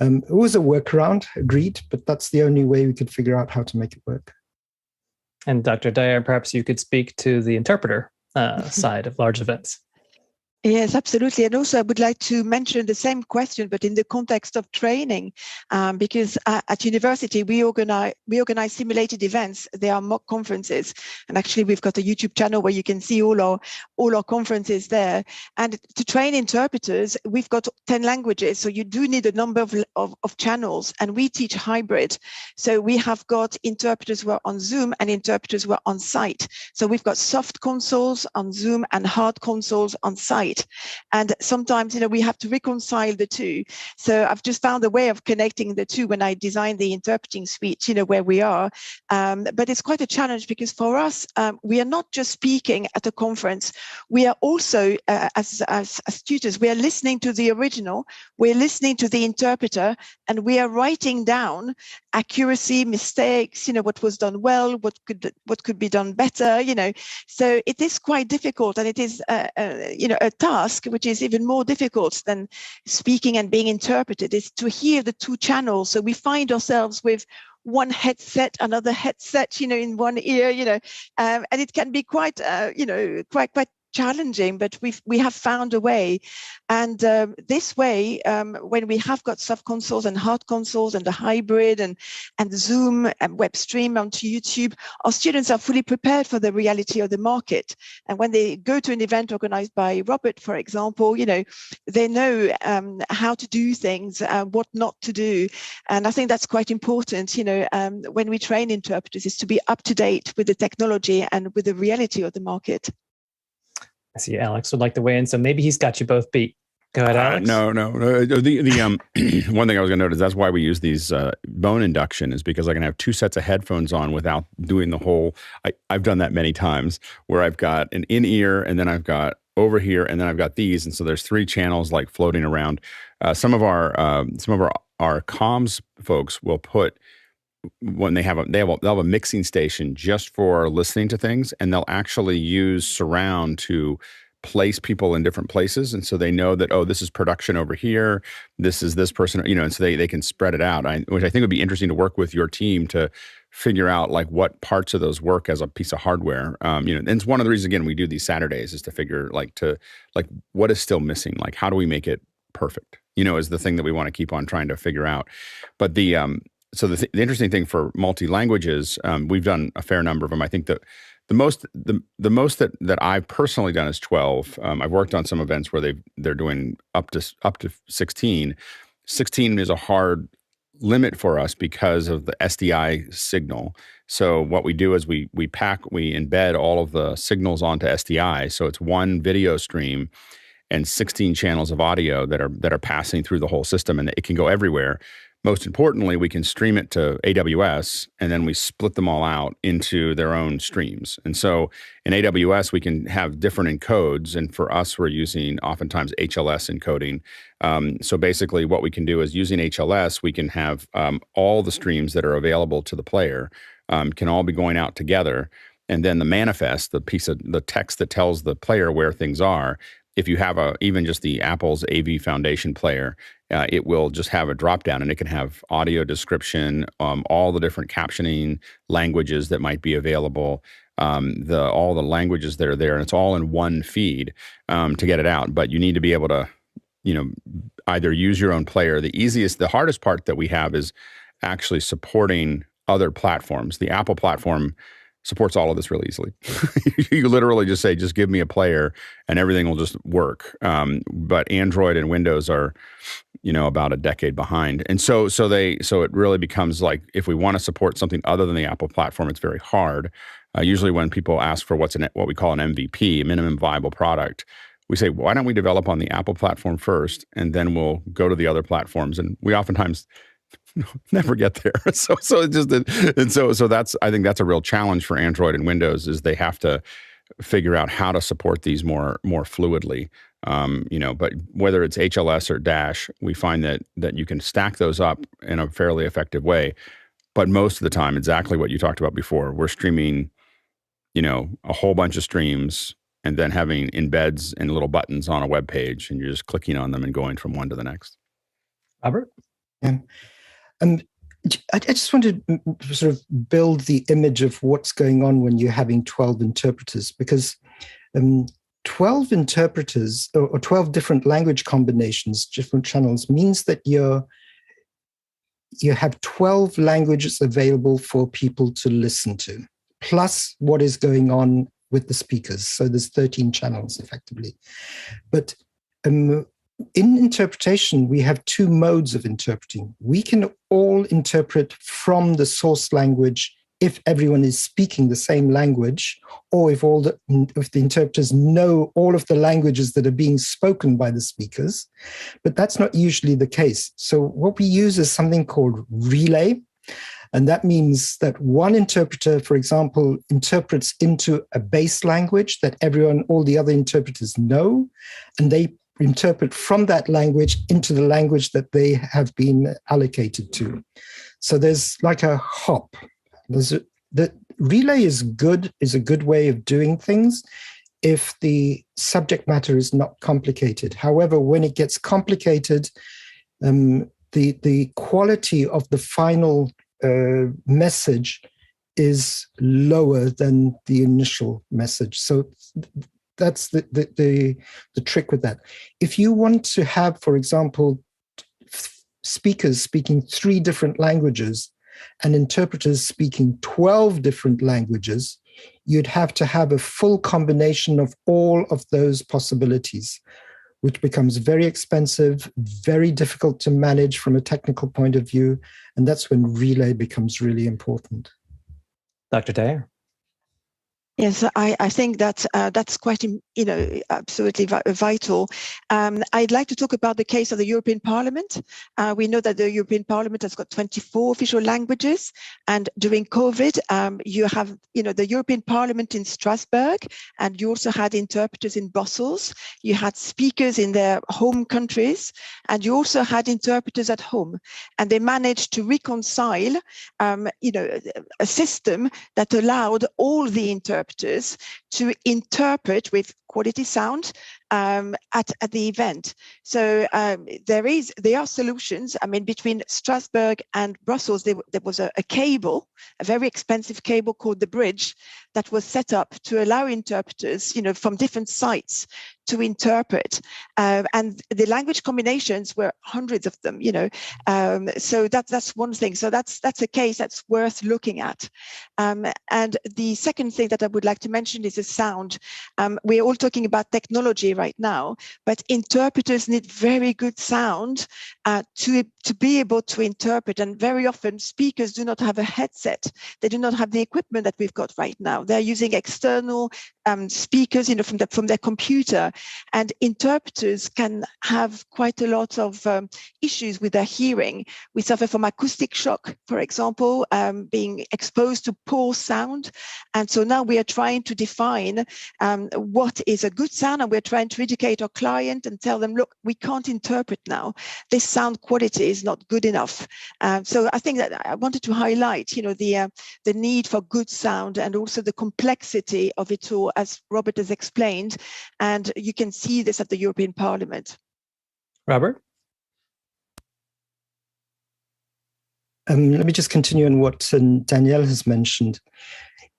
It was a workaround, agreed, but that's the only way we could figure out how to make it work. And Dr. Dyer, perhaps you could speak to the interpreter side of large events. Yes, absolutely. And also I would like to mention the same question, but in the context of training, because at university, we organize simulated events. They are mock conferences. And actually, we've got a YouTube channel where you can see all our conferences there. And to train interpreters, we've got 10 languages. So you do need a number of channels. And we teach hybrid. So we have got interpreters who are on Zoom and interpreters who are on site. So we've got soft consoles on Zoom and hard consoles on site. And sometimes, we have to reconcile the 2. So I've just found a way of connecting the 2 when I designed the interpreting suite, where we are. But it's quite a challenge, because for us, we are not just speaking at a conference. We are also, as tutors, we are listening to the original, we're listening to the interpreter, and we are writing down accuracy, mistakes, what was done well, what could be done better, So it is quite difficult, and it is, a task which is even more difficult than speaking and being interpreted, is to hear the 2 channels. So we find ourselves with one headset, another headset, in one ear, and it can be quite, quite challenging, but we have found a way. And this way, when we have got soft consoles and hard consoles and the hybrid and Zoom and web stream onto YouTube, our students are fully prepared for the reality of the market. And when they go to an event organized by Robert, for example, they know how to do things, what not to do. And I think that's quite important, when we train interpreters, is to be up to date with the technology and with the reality of the market. I see Alex would like to weigh in, so maybe he's got you both beat. Go ahead, Alex. No. The one thing I was going to note is that's why we use these bone induction, is because I can have two sets of headphones on without doing the whole. I've done that many times where I've got an in-ear and then I've got over here and then I've got these, and so there's three channels like floating around. Some of our comms folks will put, when they'll have a mixing station just for listening to things, and they'll actually use surround to place people in different places, and so they know that, oh, this is production over here, this is this person, and so they can spread it out, which I think would be interesting to work with your team to figure out like what parts of those work as a piece of hardware. And it's one of the reasons, again, we do these Saturdays, is to figure what is still missing, like how do we make it perfect, is the thing that we want to keep on trying to figure out. But the interesting thing for multi-languages, we've done a fair number of them. I think that the most that I've personally done is 12. I've worked on some events where they're doing up to 16. 16 is a hard limit for us because of the SDI signal. So what we do is we embed all of the signals onto SDI. So it's one video stream and 16 channels of audio that are passing through the whole system, and it can go everywhere. Most importantly, we can stream it to AWS, and then we split them all out into their own streams. And so in AWS, we can have different encodes. And for us, we're using oftentimes HLS encoding. So basically what we can do is, using HLS, we can have all the streams that are available to the player can all be going out together. And then the manifest, the piece of the text that tells the player where things are, if you have even just the Apple's AV Foundation player, it will just have a drop down, and it can have audio description, all the different captioning languages that might be available, all the languages that are there, and it's all in one feed to get it out. But you need to be able to, either use your own player. The hardest part that we have is actually supporting other platforms. The Apple platform supports all of this really easily. You literally just say, just give me a player and everything will just work. But Android and Windows are, about a decade behind. And so it really becomes like, if we want to support something other than the Apple platform, it's very hard. Usually when people ask for what we call an MVP, a minimum viable product, we say, why don't we develop on the Apple platform first, and then we'll go to the other platforms. And we oftentimes never get there. So that's, I think that's a real challenge for Android and Windows, is they have to figure out how to support these more fluidly. But whether it's HLS or Dash, we find that you can stack those up in a fairly effective way. But most of the time, exactly what you talked about before, we're streaming, a whole bunch of streams and then having embeds and little buttons on a web page, and you're just clicking on them and going from one to the next. Robert? I just want to sort of build the image of what's going on when you're having 12 interpreters, because 12 interpreters or 12 different language combinations, different channels, means that you have 12 languages available for people to listen to, plus what is going on with the speakers. So there's 13 channels effectively. But in interpretation, we have two modes of interpreting. We can all interpret from the source language if everyone is speaking the same language, or if the interpreters know all of the languages that are being spoken by the speakers. But that's not usually the case. So what we use is something called relay. And that means that one interpreter, for example, interprets into a base language that all the other interpreters know, and they interpret from that language into the language that they have been allocated to. So there's like a hop. The relay is a good way of doing things if the subject matter is not complicated. However, when it gets complicated, the quality of the final message is lower than the initial message. So that's the trick with that. If you want to have, for example, speakers speaking 3 different languages and interpreters speaking 12 different languages, you'd have to have a full combination of all of those possibilities, which becomes very expensive, very difficult to manage from a technical point of view. And that's when relay becomes really important. Dr. Dyer? Yes, I think that that's quite, absolutely vital. I'd like to talk about the case of the European Parliament. We know that the European Parliament has got 24 official languages, and during COVID, you have, the European Parliament in Strasbourg, and you also had interpreters in Brussels. You had speakers in their home countries, and you also had interpreters at home, and they managed to reconcile, a system that allowed all the interpreters to interpret with quality sound at the event. So there are solutions. I mean, between Strasbourg and Brussels, there was a cable, a very expensive cable called the bridge, that was set up to allow interpreters, from different sites to interpret. And the language combinations were hundreds of them, so that's one thing. So that's a case that's worth looking at. And the second thing that I would like to mention is the sound. We're all talking about technology right now, but interpreters need very good sound to be able to interpret. And very often speakers do not have a headset. They do not have the equipment that we've got right now. They're using external speakers, from their computer, and interpreters can have quite a lot of issues with their hearing. We suffer from acoustic shock, for example, being exposed to poor sound. And so now we are trying to define what is a good sound, and we're trying to educate our client and tell them, look, we can't interpret now. This sound quality is not good enough. So I think that I wanted to highlight, the need for good sound, and also the complexity of it all, as Robert has explained. And you can see this at the European Parliament. Robert? Let me just continue on what Danielle has mentioned.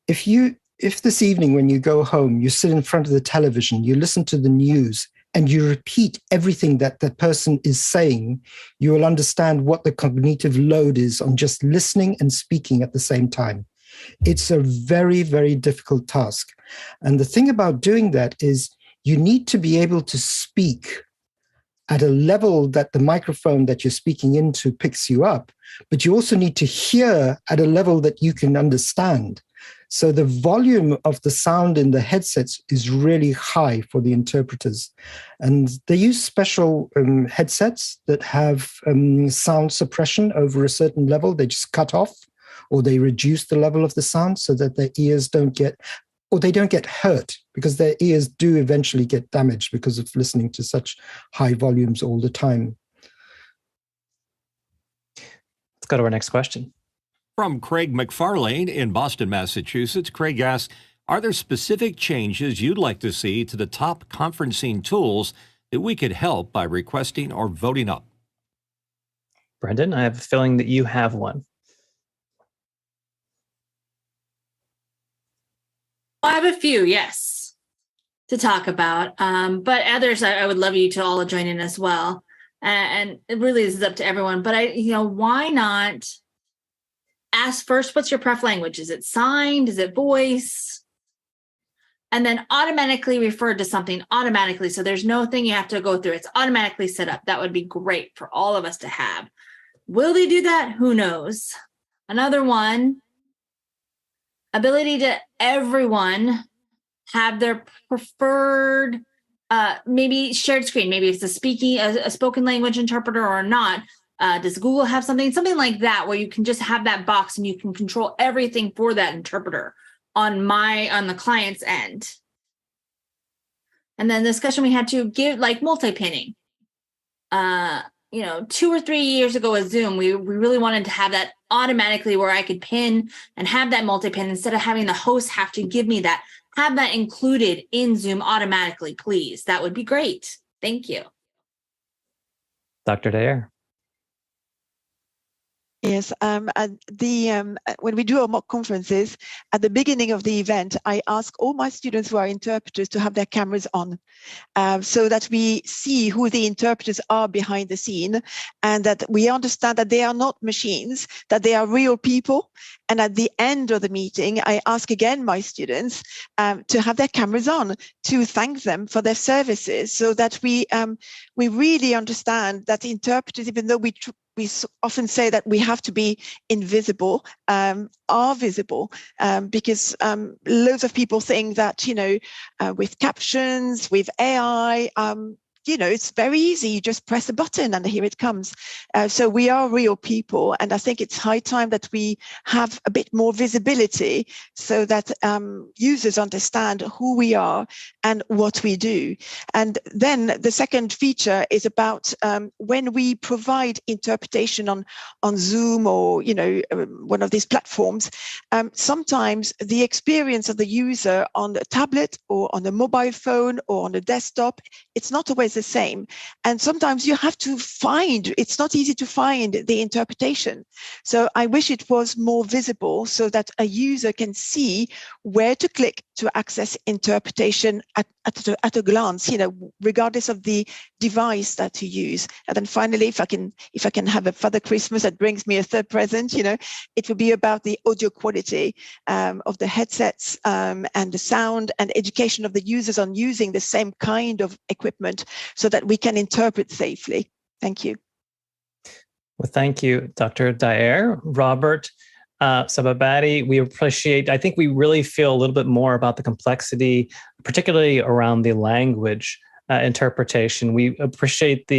If this evening when you go home, you sit in front of the television, you listen to the news, and you repeat everything that the person is saying, you will understand what the cognitive load is on just listening and speaking at the same time. It's a very, very difficult task. And the thing about doing that is you need to be able to speak at a level that the microphone that you're speaking into picks you up, but you also need to hear at a level that you can understand. So the volume of the sound in the headsets is really high for the interpreters. And they use special headsets that have sound suppression over a certain level. They just cut off, or they reduce the level of the sound so that their ears don't get, or they don't get hurt, because their ears do eventually get damaged because of listening to such high volumes all the time. Let's go to our next question. From Craig McFarlane in Boston, Massachusetts, Craig asks, are there specific changes you'd like to see to the top conferencing tools that we could help by requesting or voting up? Brendan, I have a feeling that you have one. I have a few, yes, to talk about. But others, I would love you to all join in as well. And it really is up to everyone. But why not ask first, what's your pref language? Is it signed? Is it voice? And then automatically refer to something automatically. So there's no thing you have to go through. It's automatically set up. That would be great for all of us to have. Will they do that? Who knows? Another one, ability to everyone have their preferred, maybe shared screen. Maybe it's a spoken language interpreter or not. Does Google have something like that, where you can just have that box and you can control everything for that interpreter on the client's end? And then the discussion we had to give, like multi-pinning. 2 or 3 years ago with Zoom, we really wanted to have that automatically, where I could pin and have that multi-pin instead of having the host have to give me that. Have that included in Zoom automatically, please. That would be great. Thank you. Dr. Dayer. Yes, when we do our mock conferences, at the beginning of the event, I ask all my students who are interpreters to have their cameras on, so that we see who the interpreters are behind the scene, and that we understand that they are not machines, that they are real people, And at the end of the meeting, I ask again my students to have their cameras on, to thank them for their services, so that we really understand that interpreters, even though we often say that we have to be invisible, are visible, because loads of people think that, with captions, with AI, it's very easy. You just press a button and here it comes. So we are real people. And I think it's high time that we have a bit more visibility so that users understand who we are and what we do. And then the second feature is about when we provide interpretation on Zoom or, one of these platforms, sometimes the experience of the user on a tablet or on a mobile phone or on a desktop, it's not always the same. And sometimes you have to it's not easy to find the interpretation. So I wish it was more visible so that a user can see where to click to access interpretation at a glance, regardless of the device that you use. And then finally, if I can have a Father Christmas that brings me a third present, it will be about the audio quality of the headsets and the sound and education of the users on using the same kind of equipment so that we can interpret safely. Thank you. Well, thank you, Dr. Daer. Robert Sababati, we appreciate, I think we really feel a little bit more about the complexity, particularly around the language interpretation. We appreciate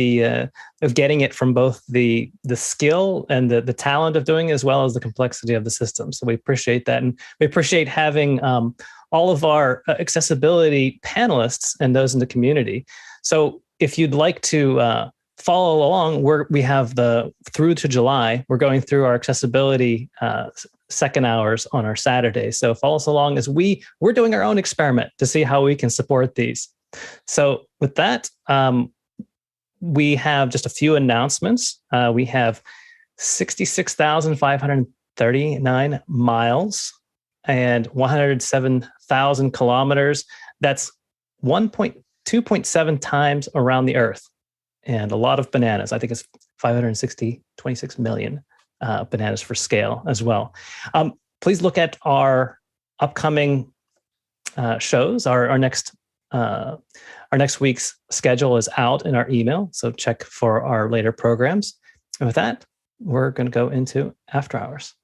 of getting it from both the skill and the talent of doing it, as well as the complexity of the system. So we appreciate that. And we appreciate having all of our accessibility panelists and those in the community. So if you'd like to follow along, we have through to July, we're going through our accessibility second hours on our Saturday. So follow us along as we're doing our own experiment to see how we can support these. So with that, we have just a few announcements. We have 66,539 miles and 107,000 kilometers. That's 2.7 times around the Earth, and a lot of bananas. I think it's 26 million bananas for scale as well. Please look at our upcoming shows. Our next week's schedule is out in our email, so check for our later programs. And with that, we're going to go into After Hours.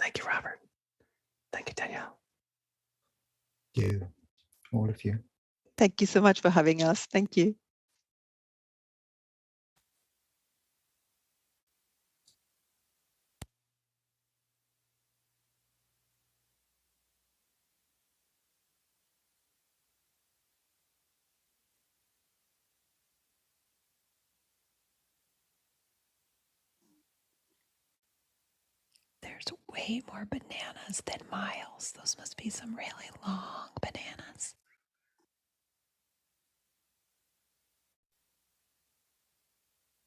Thank you, Robert. Thank you, Danielle. Thank you, all of you. Thank you so much for having us. Thank you. There's way more bananas than miles. Those must be some really long bananas.